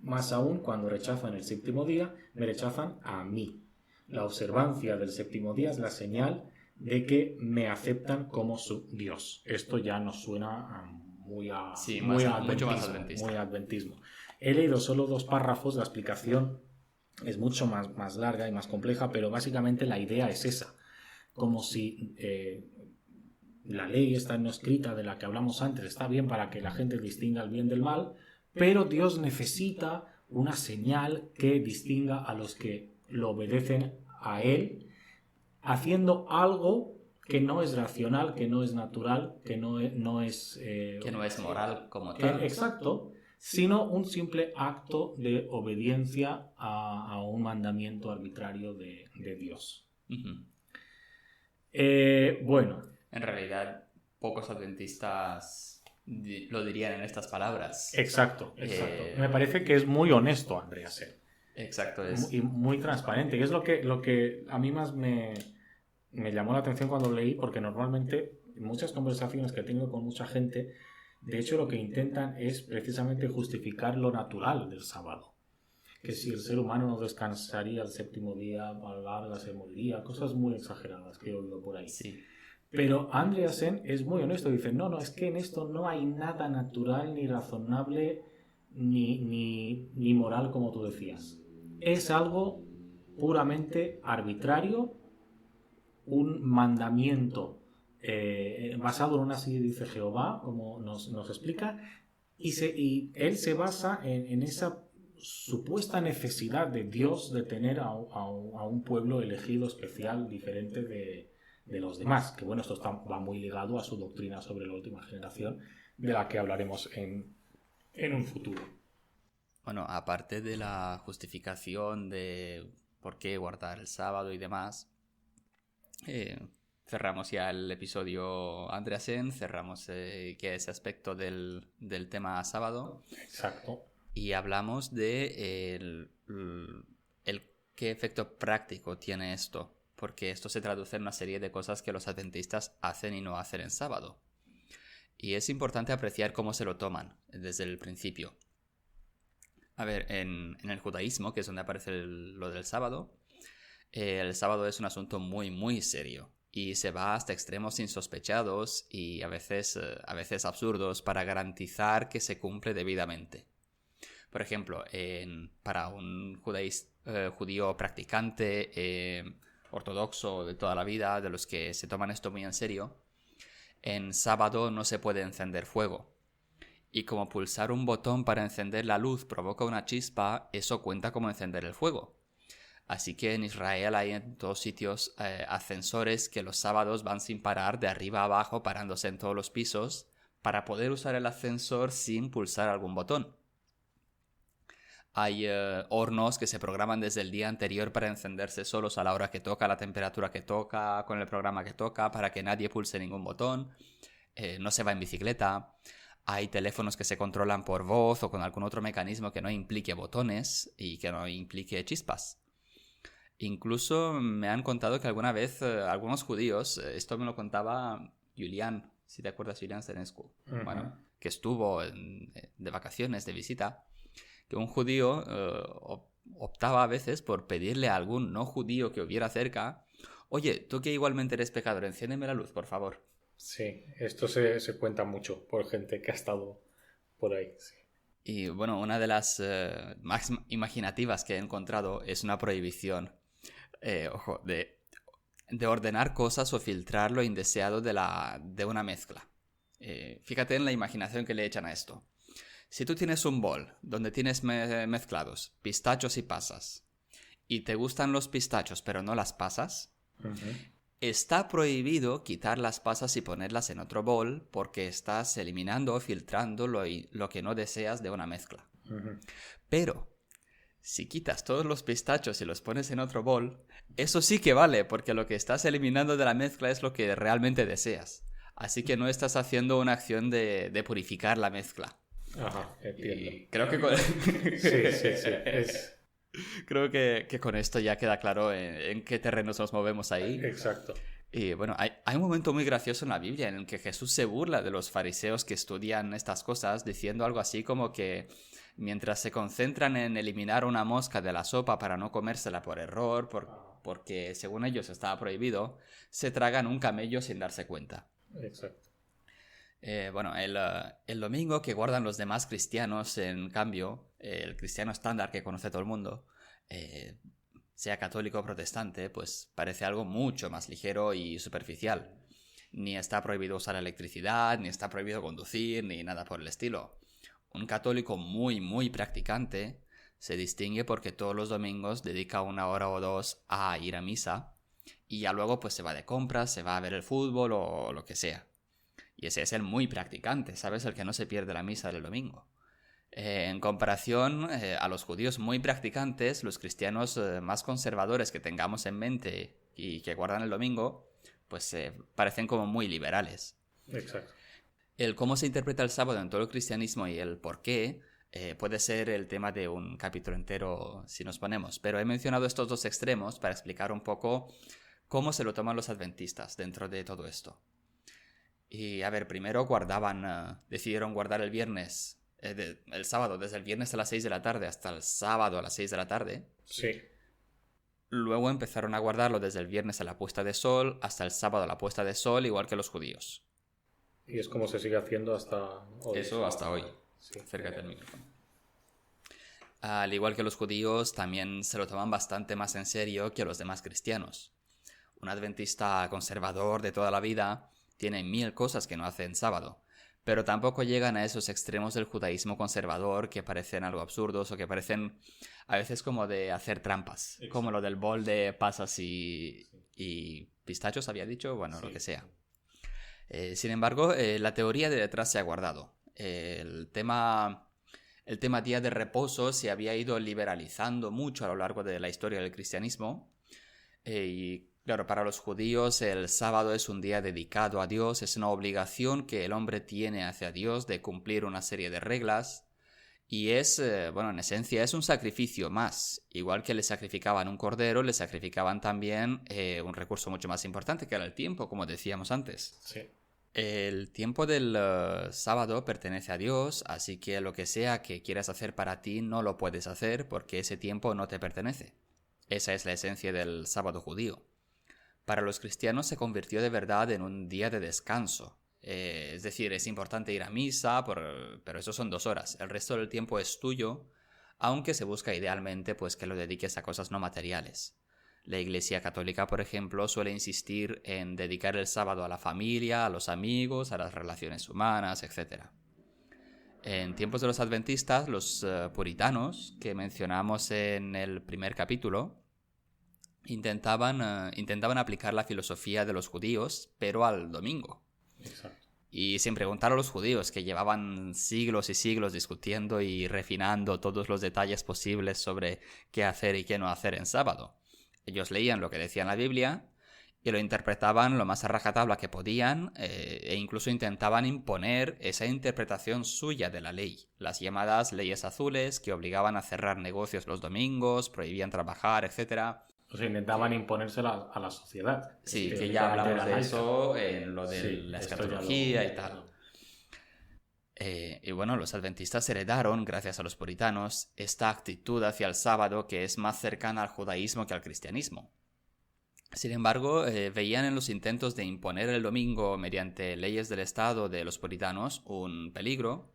Más aún, cuando rechazan el séptimo día, me rechazan a mí. La observancia del séptimo día es la señal de que me aceptan como su Dios. Esto ya nos suena muy adventismo. He leído solo 2 párrafos, la explicación es mucho más larga y más compleja, pero básicamente la idea es esa. Como si la ley está no escrita de la que hablamos antes está bien para que la gente distinga el bien del mal, pero Dios necesita una señal que distinga a los que lo obedecen a Él, haciendo algo que no es racional, que no es natural, que no es moral como tal. Exacto, sino un simple acto de obediencia a un mandamiento arbitrario de Dios. Bueno. En realidad, pocos adventistas lo dirían en estas palabras. Exacto. Me parece que es muy honesto, Andreasen. Exacto. Y muy transparente. Y es lo que a mí más me llamó la atención cuando leí, porque normalmente en muchas conversaciones que tengo con mucha gente, de hecho lo que intentan es precisamente justificar lo natural del sábado. Que si el ser humano no descansaría el séptimo día, valga, se moriría, cosas muy exageradas que he oído por ahí. Sí. Pero Andreasen es muy honesto, dice, no, es que en esto no hay nada natural, ni razonable, ni moral, como tú decías. Es algo puramente arbitrario, un mandamiento basado en una serie, dice Jehová, como nos explica, y él se basa en esa supuesta necesidad de Dios de tener a un pueblo elegido especial, diferente de los demás, que bueno, esto va muy ligado a su doctrina sobre la última generación, de la que hablaremos en un futuro. Bueno, aparte de la justificación de por qué guardar el sábado y demás, cerramos ya el episodio Andreasen, cerramos ya ese aspecto del tema sábado. Exacto. y hablamos de el qué efecto práctico tiene esto, porque esto se traduce en una serie de cosas que los adventistas hacen y no hacen en sábado. Y es importante apreciar cómo se lo toman desde el principio. A ver, en el judaísmo, que es donde aparece lo del sábado, el sábado es un asunto muy, muy serio y se va hasta extremos insospechados y a veces absurdos para garantizar que se cumple debidamente. Por ejemplo, para un judío practicante, ortodoxo de toda la vida, de los que se toman esto muy en serio, en sábado no se puede encender fuego. Y como pulsar un botón para encender la luz provoca una chispa, eso cuenta como encender el fuego. Así que en Israel hay en todos sitios ascensores que los sábados van sin parar de arriba a abajo, parándose en todos los pisos, para poder usar el ascensor sin pulsar algún botón. Hay hornos que se programan desde el día anterior para encenderse solos a la hora que toca, a la temperatura que toca, con el programa que toca, para que nadie pulse ningún botón. No se va en bicicleta. Hay teléfonos que se controlan por voz o con algún otro mecanismo que no implique botones y que no implique chispas. Incluso me han contado que alguna vez algunos judíos, esto me lo contaba Julián, si te acuerdas, Julián Senescu, bueno, que estuvo de vacaciones, de visita, que un judío optaba a veces por pedirle a algún no judío que hubiera cerca: oye, tú que igualmente eres pecador, enciéndeme la luz, por favor. Sí, esto se cuenta mucho por gente que ha estado por ahí. Sí. Y bueno, una de las más imaginativas que he encontrado es una prohibición, ojo, de ordenar cosas o filtrar lo indeseado de una mezcla. Fíjate en la imaginación que le echan a esto. Si tú tienes un bol donde tienes mezclados pistachos y pasas, y te gustan los pistachos pero no las pasas, está prohibido quitar las pasas y ponerlas en otro bol porque estás eliminando o filtrando lo que no deseas de una mezcla. Pero si quitas todos los pistachos y los pones en otro bol, eso sí que vale, porque lo que estás eliminando de la mezcla es lo que realmente deseas. Así que no estás haciendo una acción de purificar la mezcla. Ajá, entiendo. Y creo que Sí. Creo que con esto ya queda claro en qué terrenos nos movemos ahí. Exacto. Y bueno, hay un momento muy gracioso en la Biblia en el que Jesús se burla de los fariseos que estudian estas cosas, diciendo algo así como que mientras se concentran en eliminar una mosca de la sopa para no comérsela por error, porque según ellos estaba prohibido, se tragan un camello sin darse cuenta. Exacto. Bueno, el domingo que guardan los demás cristianos, en cambio, el cristiano estándar que conoce todo el mundo, sea católico o protestante, pues parece algo mucho más ligero y superficial. Ni está prohibido usar electricidad, ni está prohibido conducir, ni nada por el estilo. Un católico muy, muy practicante se distingue porque todos los domingos dedica 1 hora o 2 a ir a misa y ya luego pues se va de compras, se va a ver el fútbol o lo que sea. Y ese es el muy practicante, ¿sabes? El que no se pierde la misa del domingo. En comparación a los judíos muy practicantes, los cristianos más conservadores que tengamos en mente y que guardan el domingo, pues parecen como muy liberales. Exacto. El cómo se interpreta el sábado en todo el cristianismo y el por qué puede ser el tema de un capítulo entero si nos ponemos. Pero he mencionado estos dos extremos para explicar un poco cómo se lo toman los adventistas dentro de todo esto. Y a ver, primero decidieron guardar el viernes, el sábado, desde el viernes a las 6 de la tarde hasta el sábado a las 6 de la tarde. Sí. Luego empezaron a guardarlo desde el viernes a la puesta de sol hasta el sábado a la puesta de sol, igual que los judíos. Y es como se sigue haciendo hasta hoy. Eso hasta hoy. Sí. Acércate al micrófono. Al igual que los judíos, también se lo toman bastante más en serio que los demás cristianos. Un adventista conservador de toda la vida tiene 1000 cosas que no hace en sábado, pero tampoco llegan a esos extremos del judaísmo conservador que parecen algo absurdos o que parecen a veces como de hacer trampas. Exacto. Como lo del bol de pasas y pistachos, había dicho, bueno, sí, lo que sea. Sin embargo, la teoría de detrás se ha guardado. El tema día de reposo se había ido liberalizando mucho a lo largo de la historia del cristianismo y claro, para los judíos el sábado es un día dedicado a Dios, es una obligación que el hombre tiene hacia Dios de cumplir una serie de reglas Y es, bueno, en esencia es un sacrificio más. Igual que le sacrificaban un cordero, le sacrificaban también un recurso mucho más importante, que era el tiempo, como decíamos antes. Sí. El tiempo del sábado pertenece a Dios, así que lo que sea que quieras hacer para ti no lo puedes hacer porque ese tiempo no te pertenece. Esa es la esencia del sábado judío. Para los cristianos se convirtió de verdad en un día de descanso. Es decir, es importante ir a misa, pero eso son 2 horas. El resto del tiempo es tuyo, aunque se busca idealmente pues, que lo dediques a cosas no materiales. La Iglesia Católica, por ejemplo, suele insistir en dedicar el sábado a la familia, a los amigos, a las relaciones humanas, etc. En tiempos de los adventistas, los puritanos, que mencionamos en el primer capítulo, intentaban aplicar la filosofía de los judíos, pero al domingo. Exacto. Y sin preguntar a los judíos, que llevaban siglos y siglos discutiendo y refinando todos los detalles posibles sobre qué hacer y qué no hacer en sábado. Ellos leían lo que decía en la Biblia y lo interpretaban lo más a rajatabla que podían e incluso intentaban imponer esa interpretación suya de la ley. Las llamadas leyes azules, que obligaban a cerrar negocios los domingos, prohibían trabajar, etc. O sea, intentaban imponérsela a la sociedad. Sí, que ya hablamos de eso en lo de la escatología y tal. Y bueno, los adventistas heredaron, gracias a los puritanos, esta actitud hacia el sábado que es más cercana al judaísmo que al cristianismo. Sin embargo, veían en los intentos de imponer el domingo mediante leyes del Estado de los puritanos un peligro,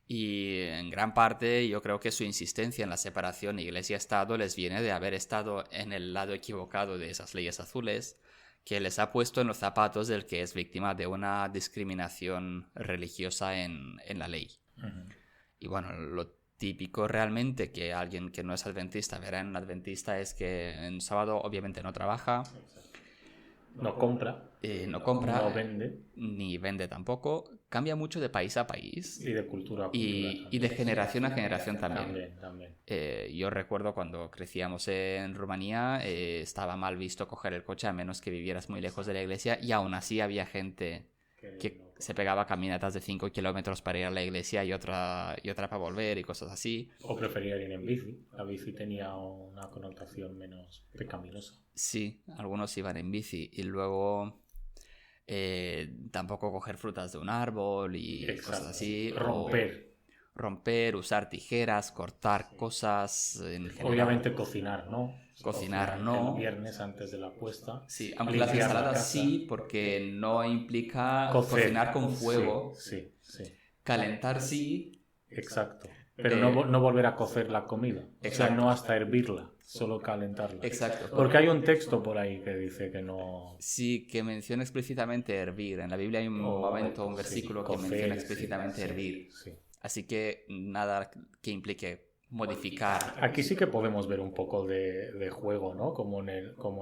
y en gran parte yo creo que su insistencia en la separación Iglesia-Estado les viene de haber estado en el lado equivocado de esas leyes azules, que les ha puesto en los zapatos del que es víctima de una discriminación religiosa en la ley. Uh-huh. Y bueno, lo típico realmente que alguien que no es adventista verá en un adventista es que en sábado obviamente no trabaja, no compra, no vende, ni vende tampoco. Cambia mucho de país a país y de cultura a cultura y de generación a generación también. También. Yo recuerdo cuando crecíamos en Rumanía, estaba mal visto coger el coche a menos que vivieras muy lejos de la iglesia, y aún así había gente que se pegaba caminatas de 5 kilómetros para ir a la iglesia y otra para volver y cosas así. O prefería ir en bici. La bici tenía una connotación menos pecaminosa. Sí, algunos iban en bici y luego tampoco coger frutas de un árbol y cosas así. Romper, usar tijeras, cortar cosas en general. Obviamente cocinar, ¿no? Cocinar no. El viernes antes de la puesta. Sí, aunque las ensaladas sí, porque no implica cocinar con fuego. Sí. Calentar sí. Exacto. Pero no volver a cocer la comida. Exacto. O sea, no hasta hervirla, solo calentarla. Exacto. Porque hay un texto por ahí que dice que no... Sí, que menciona explícitamente hervir. En la Biblia hay un momento, un versículo que menciona explícitamente hervir. Sí. Así que nada que implique modificar. Aquí sí que podemos ver un poco de juego, ¿no? Como en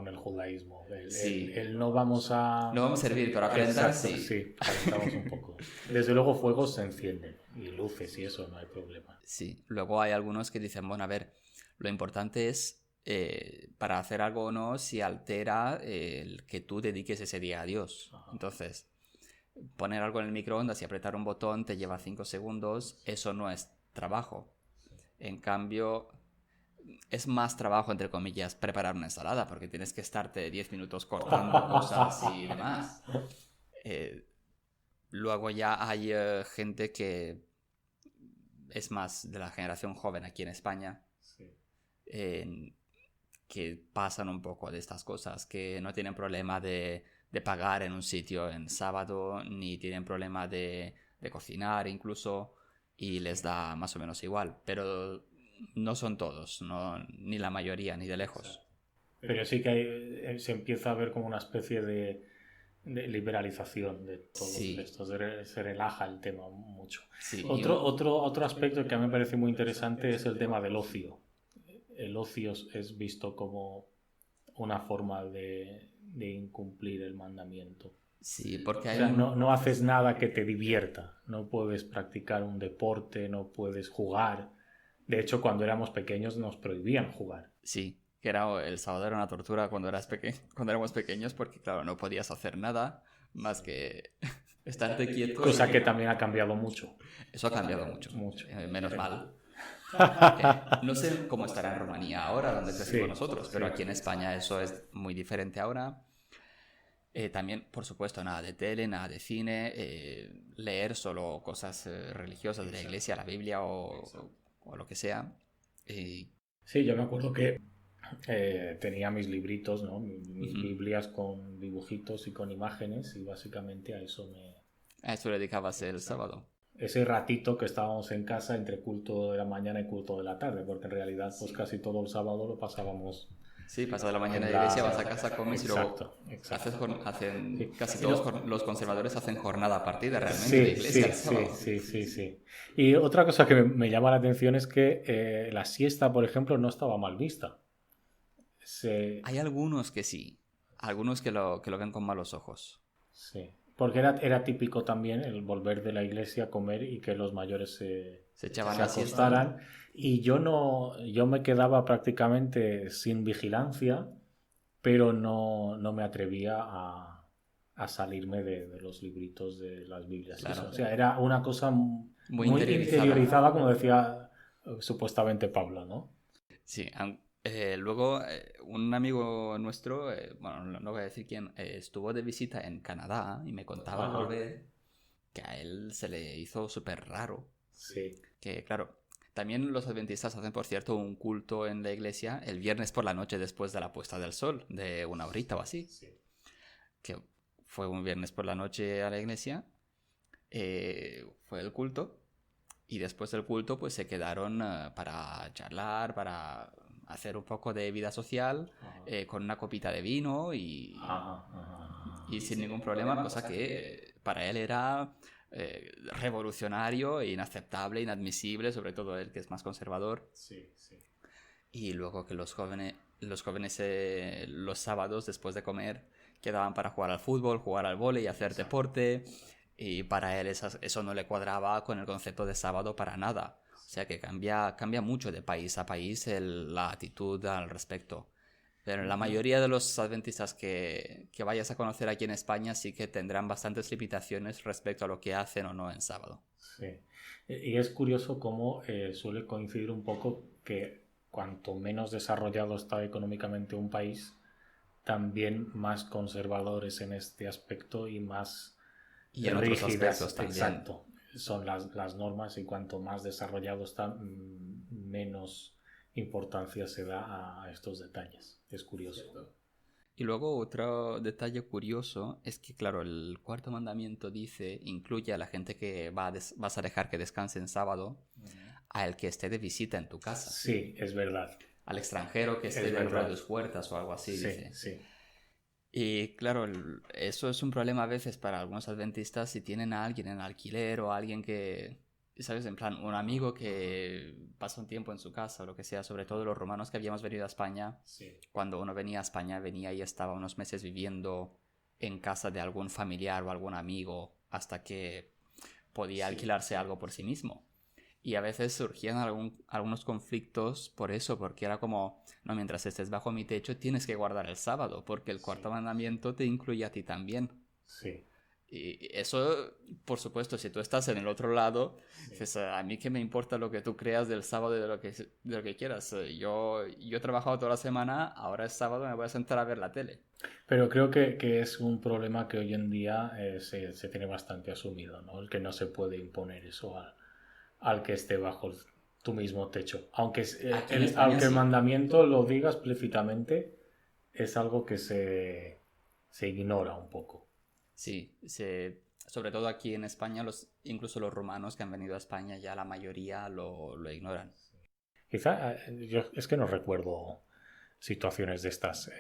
el judaísmo. El no vamos a... No vamos a hervir, pero a calentar sí. Sí, calentamos un poco. Desde luego fuegos se encienden y luces y eso, no hay problema. Sí, luego hay algunos que dicen, bueno, a ver, lo importante es para hacer algo o no si altera el que tú dediques ese día a Dios. Ajá. Entonces, poner algo en el microondas y apretar un botón te lleva 5 segundos, eso no es trabajo. En cambio, es más trabajo, entre comillas, preparar una ensalada, porque tienes que estarte 10 minutos cortando cosas y demás. Luego ya hay gente que es más de la generación joven aquí en España, sí. Que pasan un poco de estas cosas, que no tienen problema de pagar en un sitio en sábado, ni tienen problema de cocinar incluso, y les da más o menos igual, pero no son todos, ni la mayoría, ni de lejos. Pero sí que se empieza a ver como una especie de liberalización de todo esto, se relaja el tema mucho. Sí, otro aspecto que a mí me parece muy interesante es el tema del ocio. El ocio es visto como una forma de incumplir el mandamiento. Sí, porque hay no haces nada que te divierta, no puedes practicar un deporte, no puedes jugar. De hecho, cuando éramos pequeños nos prohibían jugar. Sí, que el sábado era una tortura cuando éramos pequeños, porque claro, no podías hacer nada más que Estarte quieto. Cosa que también ha cambiado mucho. Eso ha cambiado mucho. Mucho. Menos mal. No sé cómo estará en Rumanía ahora, donde crecimos nosotros, pero aquí en España eso es muy diferente ahora. También, por supuesto, nada de tele, nada de cine, leer solo cosas religiosas de la iglesia, la Biblia o lo que sea. Sí, yo me acuerdo que tenía mis libritos, ¿no? Mis Biblias con dibujitos y con imágenes, y básicamente a eso A eso le dedicabas el sábado. Ese ratito que estábamos en casa entre culto de la mañana y culto de la tarde, porque en realidad pues casi todo el sábado lo pasábamos. Sí, pasada la mañana de la iglesia, vas a casa, comes y luego Sí. casi todos los conservadores hacen jornada partida realmente de iglesia. Sí. Y otra cosa que me llama la atención es que la siesta, por ejemplo, no estaba mal vista. Hay algunos que sí, algunos que lo ven con malos ojos. Sí, porque era típico también el volver de la iglesia a comer y que los mayores se echaban la acostaran. Y yo me quedaba prácticamente sin vigilancia, pero no me atrevía a salirme de los libritos de las Biblias. Claro. O sea, era una cosa muy interiorizada, como decía supuestamente Pablo, ¿no? Sí, luego un amigo nuestro, bueno, no voy a decir quién, estuvo de visita en Canadá y me contaba al volver que a él se le hizo súper raro. Sí. Que claro, también los adventistas hacen, por cierto, un culto en la iglesia el viernes por la noche después de la puesta del sol, de una horita o así. Sí. Que fue un viernes por la noche a la iglesia, fue el culto, y después del culto pues se quedaron para charlar, para hacer un poco de vida social, con una copita de vino y sin ningún problema, cosa que para él era revolucionario, inaceptable, inadmisible, sobre todo él que es más conservador. Sí. Y luego que los jóvenes los sábados después de comer quedaban para jugar al fútbol, jugar al vóley, hacer deporte, y para él eso no le cuadraba con el concepto de sábado para nada. O sea que cambia mucho de país a país la actitud al respecto. Pero la mayoría de los adventistas que vayas a conocer aquí en España sí que tendrán bastantes limitaciones respecto a lo que hacen o no en sábado. Sí. Y es curioso cómo suele coincidir un poco que cuanto menos desarrollado está económicamente un país, también más conservadores en este aspecto y más y en rígidas. Otros aspectos también. Exacto. Son las normas, y cuanto más desarrollado está, menos importancia se da a estos detalles. Es curioso. Y luego otro detalle curioso es que, claro, el cuarto mandamiento incluye a la gente que vas a dejar que descanse en sábado, al que esté de visita en tu casa. Sí, es verdad. Al extranjero que esté dentro de tus puertas o algo así, dice. Sí. Y claro, eso es un problema a veces para algunos adventistas si tienen a alguien en alquiler o a alguien que, ¿sabes? En plan, un amigo que pasa un tiempo en su casa o lo que sea, sobre todo los romanos que habíamos venido a España. Sí. Cuando uno venía a España, venía y estaba unos meses viviendo en casa de algún familiar o algún amigo hasta que podía alquilarse algo por sí mismo. Y a veces surgían algunos conflictos por eso, porque era como, no, mientras estés bajo mi techo tienes que guardar el sábado, porque el cuarto mandamiento te incluye a ti también. Sí. Y eso, por supuesto, si tú estás en el otro lado, dices, a mí que me importa lo que tú creas del sábado y de lo que quieras. Yo he trabajado toda la semana, ahora es sábado, me voy a sentar a ver la tele. Pero creo que es un problema que hoy en día se tiene bastante asumido, ¿no? El que no se puede imponer eso al que esté bajo tu mismo techo. Aunque el mandamiento lo diga explícitamente, es algo que se ignora un poco. Sí, sobre todo aquí en España, incluso los romanos que han venido a España, ya la mayoría lo ignoran. Quizá, yo es que no recuerdo situaciones de estas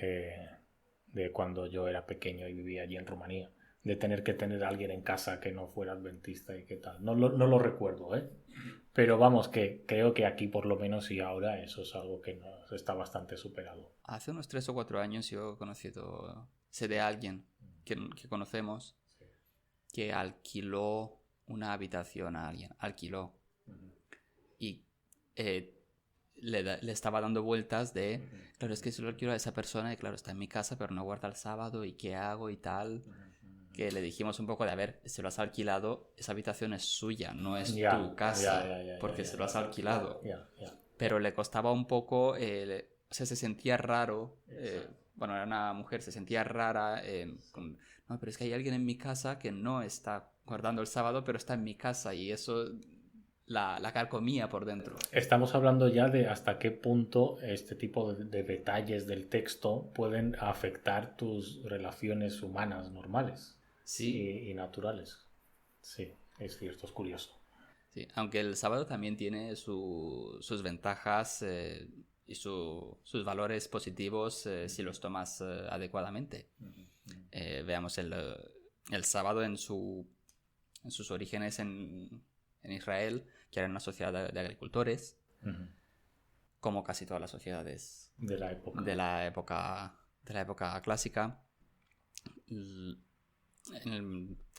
de cuando yo era pequeño y vivía allí en Rumanía, de tener que tener a alguien en casa que no fuera adventista y qué tal. No lo recuerdo, ¿eh? Pero vamos, que creo que aquí por lo menos y ahora eso es algo que está bastante superado. Hace unos 3 o 4 años yo sé de alguien que conocemos que alquiló una habitación a alguien, y le estaba dando vueltas de, claro, es que solo quiero a esa persona y claro, está en mi casa pero no guarda el sábado y qué hago y tal. que le dijimos un poco de, a ver, si lo has alquilado, esa habitación es suya, no es Ya, tu casa, ya, porque se lo has alquilado. Ya. Pero le costaba un poco, o sea, se sentía raro, Exacto. bueno, era una mujer, se sentía rara, no, pero es que hay alguien en mi casa que no está guardando el sábado, pero está en mi casa y eso la carcomía por dentro. Estamos hablando ya de hasta qué punto este tipo de detalles del texto pueden afectar tus relaciones humanas normales Sí, y naturales. Sí, es cierto, es curioso. sí, aunque el sábado también tiene sus ventajas y sus valores positivos si los tomas adecuadamente. Veamos el sábado en sus orígenes en Israel, que era una sociedad de agricultores, como casi todas las sociedades De la época. de la época clásica.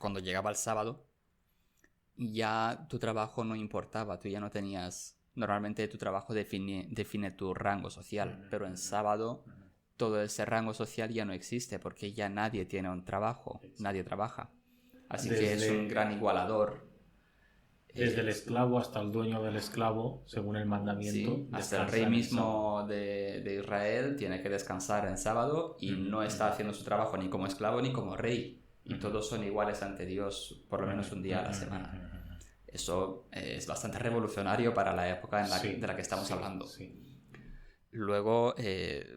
Cuando llegaba el sábado, ya tu trabajo no importaba, tú ya no tenías... Normalmente tu trabajo define tu rango social, pero en sábado todo ese rango social ya no existe porque ya nadie tiene un trabajo, nadie trabaja. Así que es un gran igualador. Desde el esclavo hasta el dueño del esclavo, según el mandamiento. Sí, hasta el rey mismo de Israel tiene que descansar en sábado y no está haciendo su trabajo ni como esclavo ni como rey. Y todos son iguales ante Dios por lo menos un día a la semana. Eso es bastante revolucionario para la época de la que estamos hablando. Sí. Luego,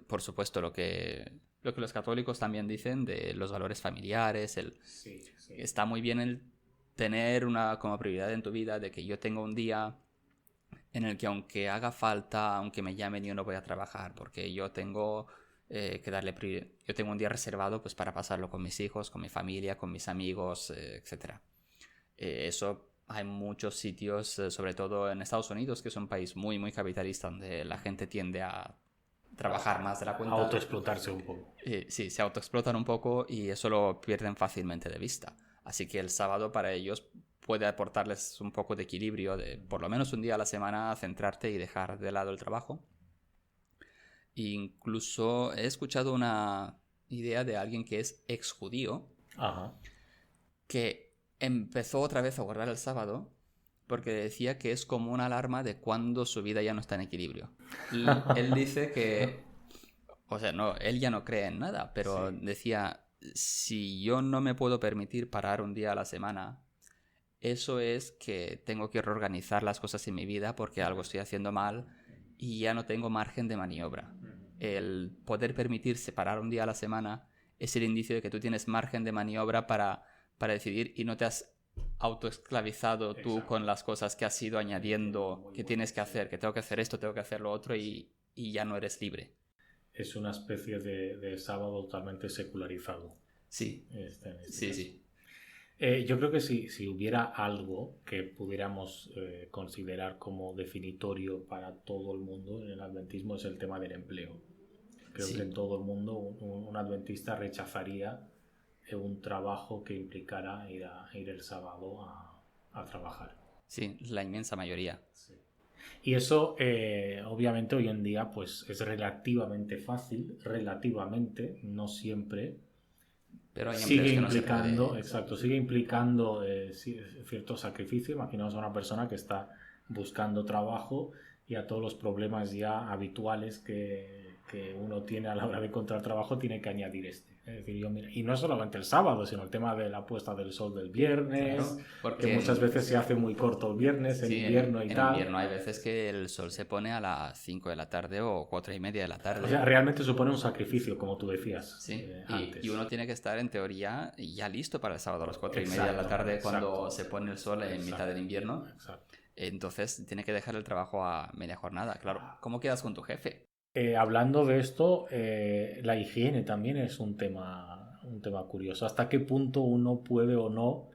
por supuesto, lo que los católicos también dicen de los valores familiares, está muy bien el tener como prioridad en tu vida de que yo tengo un día en el que aunque haga falta, aunque me llamen, yo no voy a trabajar porque yo tengo que darle prioridad. Yo tengo un día reservado pues para pasarlo con mis hijos, con mi familia, con mis amigos, etc. Eso hay muchos sitios, sobre todo en Estados Unidos, que es un país muy, muy capitalista, donde la gente tiende a trabajar más de la cuenta. Autoexplotarse un poco. Sí, se autoexplotan un poco y eso lo pierden fácilmente de vista. Así que el sábado para ellos puede aportarles un poco de equilibrio, de por lo menos un día a la semana centrarte y dejar de lado el trabajo. Incluso he escuchado una idea de alguien que es ex judío, que empezó otra vez a guardar el sábado porque decía que es como una alarma de cuando su vida ya no está en equilibrio. Él dice que, o sea, no, él ya no cree en nada, pero decía, si yo no me puedo permitir parar un día a la semana, eso es que tengo que reorganizar las cosas en mi vida porque algo estoy haciendo mal y ya no tengo margen de maniobra. El poder permitirse parar un día a la semana es el indicio de que tú tienes margen de maniobra para decidir y no te has autoesclavizado tú con las cosas que has ido añadiendo, que tienes que hacer, que tengo que hacer esto, tengo que hacer lo otro y ya no eres libre. Es una especie de sábado totalmente secularizado. Sí, sí. Yo creo que si hubiera algo que pudiéramos considerar como definitorio para todo el mundo en el adventismo es el tema del empleo. Creo que en todo el mundo un adventista rechazaría un trabajo que implicara ir el sábado a trabajar. Sí, la inmensa mayoría. Sí. Y eso obviamente hoy en día pues es relativamente fácil, no siempre. Pero hay sigue que implicando, no se exacto, sigue implicando cierto sacrificio. Imaginaos a una persona que está buscando trabajo y a todos los problemas ya habituales que uno tiene a la hora de encontrar trabajo tiene que añadir este. Es decir, y no solamente el sábado, sino el tema de la puesta del sol del viernes, que muchas veces se hace muy corto el viernes, en invierno y tal. En invierno hay veces que el sol se pone a las 5 de la tarde o 4:30 de la tarde. O sea, realmente supone un sacrificio, como tú decías. Sí, y uno tiene que estar en teoría ya listo para el sábado a las 4:30 de la tarde cuando se pone el sol en mitad del invierno. Exacto. Entonces tiene que dejar el trabajo a media jornada. Claro, ¿cómo quedas con tu jefe? Hablando de esto, la higiene también es un tema curioso. ¿Hasta qué punto uno puede o no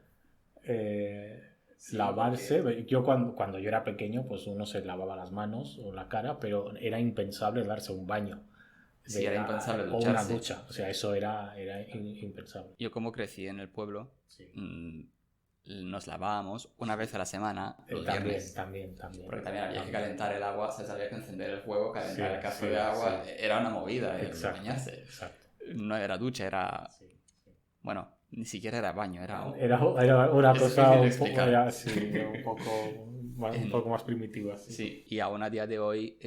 lavarse? Porque... Yo cuando yo era pequeño, pues uno se lavaba las manos o la cara, pero era impensable darse un baño. Era impensable ducharse. O una ducha. O sea, eso era impensable. Yo como crecí en el pueblo... nos lavábamos una vez a la semana los viernes. También. Porque también había que calentar el agua, se sabía que encender el fuego, calentar el cazo de agua, era una movida bañarse. Exacto. No era ducha, era... Bueno, Ni siquiera era baño, era... Era una Es cosa difícil de explicar. un poco más primitiva. Sí. Sí, y aún a día de hoy,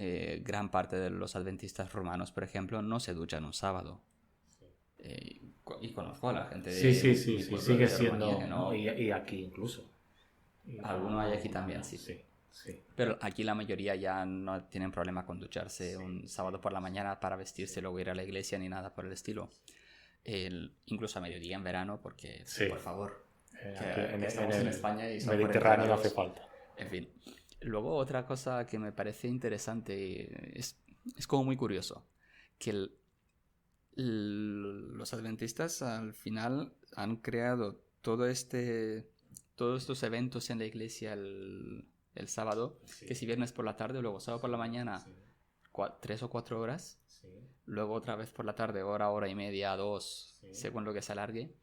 gran parte de los adventistas romanos, por ejemplo, no se duchan un sábado. Y conozco a la gente de mi pueblo, Sigue de siendo, Rumanía, que no... y aquí incluso. Alguno hay aquí también, sí. Sí. Pero aquí la mayoría ya no tienen problema con ducharse un sábado por la mañana para vestirse, luego ir a la iglesia ni nada por el estilo. Incluso a mediodía en verano, porque, por favor, que estamos en España y son Mediterráneo 40 hace grados. falta. En fin. Luego otra cosa que me parece interesante es como muy curioso, que los adventistas al final han creado todos estos eventos en la iglesia el sábado, que si viernes por la tarde, luego sábado por la mañana, 3 o 4 horas, luego otra vez por la tarde, hora y media, 2, según lo que se alargue.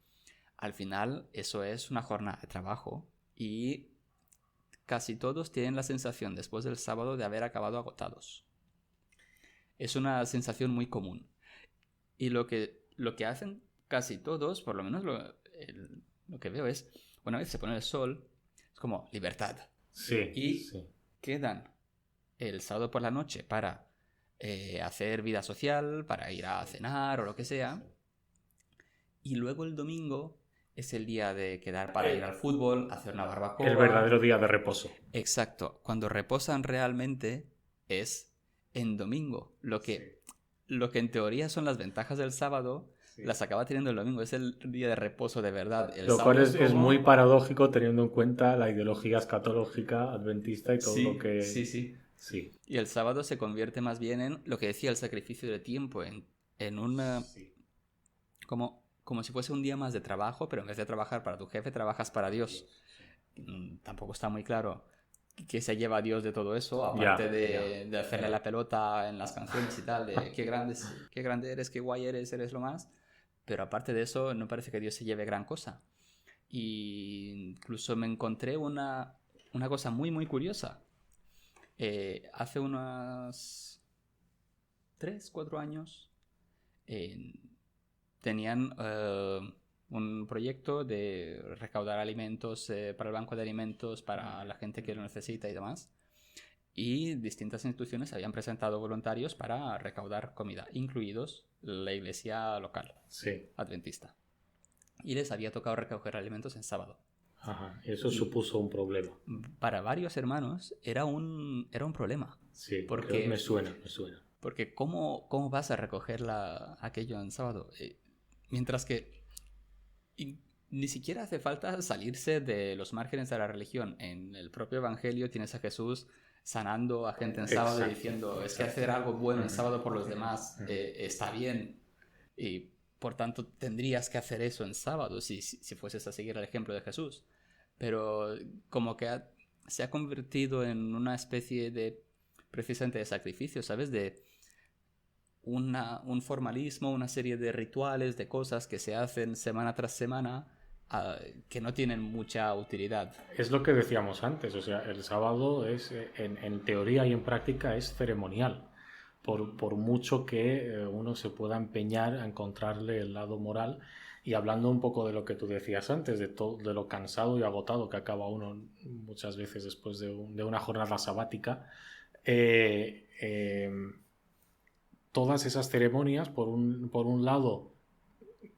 Al final eso es una jornada de trabajo y casi todos tienen la sensación después del sábado de haber acabado agotados. Es una sensación muy común. Y lo que hacen casi todos, por lo menos lo que veo es, una vez se pone el sol, es como libertad. Y quedan el sábado por la noche para hacer vida social, para ir a cenar o lo que sea. Y luego el domingo es el día de quedar para ir al fútbol, hacer una barbacoa. El verdadero día de reposo. Exacto. Cuando reposan realmente es en domingo. Lo que en teoría son las ventajas del sábado, las acaba teniendo el domingo. Es el día de reposo de verdad. Lo cual es muy paradójico teniendo en cuenta la ideología escatológica adventista y todo lo que... Sí. Y el sábado se convierte más bien en lo que decía el sacrificio de tiempo, en una... Como si fuese un día más de trabajo, pero en vez de trabajar para tu jefe, trabajas para Dios. Tampoco está muy claro qué se lleva a Dios de todo eso, aparte de hacerle la pelota en las canciones y tal, de qué grande eres, qué guay eres lo más. Pero aparte de eso, no parece que Dios se lleve gran cosa. Y incluso me encontré una cosa muy, muy curiosa. Hace unos 3, 4 años tenían un proyecto de recaudar alimentos para el banco de alimentos para la gente que lo necesita y demás. Y distintas instituciones habían presentado voluntarios para recaudar comida, incluidos la iglesia local adventista. Y les había tocado recoger alimentos en sábado. Ajá, eso supuso un problema. Para varios hermanos era un problema. Sí, porque me suena. Porque ¿cómo vas a recoger aquello en sábado? Mientras que ni siquiera hace falta salirse de los márgenes de la religión. En el propio Evangelio tienes a Jesús sanando a gente en sábado y diciendo, es que hacer algo bueno en sábado por los demás está bien. Y por tanto tendrías que hacer eso en sábado si fueses a seguir el ejemplo de Jesús. Pero como que se ha convertido en una especie de, precisamente de sacrificio, ¿sabes? De un formalismo, una serie de rituales, de cosas que se hacen semana tras semana que no tienen mucha utilidad. Es lo que decíamos antes, o sea, el sábado es, en teoría y en práctica, es ceremonial. Por mucho que uno se pueda empeñar a encontrarle el lado moral. Y hablando un poco de lo que tú decías antes, de lo cansado y agotado que acaba uno muchas veces después de una jornada sabática, todas esas ceremonias, por un lado,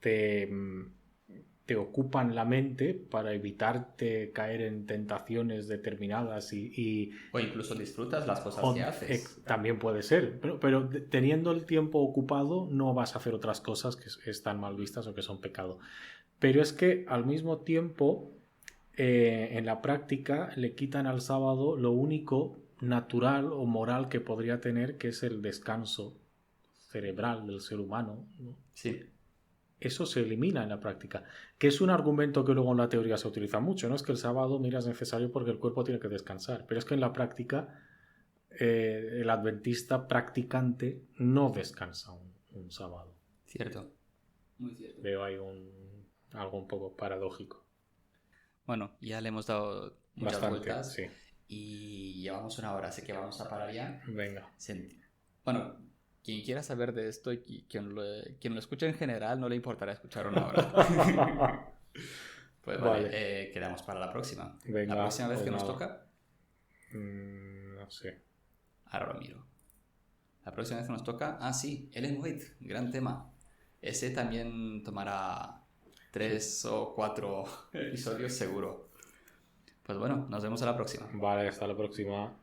te ocupan la mente para evitarte caer en tentaciones determinadas o incluso disfrutas las cosas que haces. También puede ser, pero teniendo el tiempo ocupado no vas a hacer otras cosas que están mal vistas o que son pecado. Pero es que al mismo tiempo, en la práctica, le quitan al sábado lo único natural o moral que podría tener, que es el descanso cerebral del ser humano, ¿no? Sí. Eso se elimina en la práctica, que es un argumento que luego en la teoría se utiliza mucho, ¿no? Es que el sábado, mira, es necesario porque el cuerpo tiene que descansar, pero es que en la práctica el adventista practicante no descansa un sábado. Cierto, muy cierto. Veo ahí algo un poco paradójico. Bueno, ya le hemos dado muchas vueltas, sí. Y llevamos 1 hora, así que vamos a parar ya. Venga. Bueno, quien quiera saber de esto y quien lo escuche en general no le importará escuchar 1 hora. Pues vale, quedamos para la próxima. Venga, la próxima vez pues que nos nada. toca, No sé. ahora lo miro. La próxima vez que nos toca, sí, Ellen White, gran tema. Ese también tomará 3 o 4 episodios seguro. Pues bueno, nos vemos a la próxima. Vale, hasta la próxima.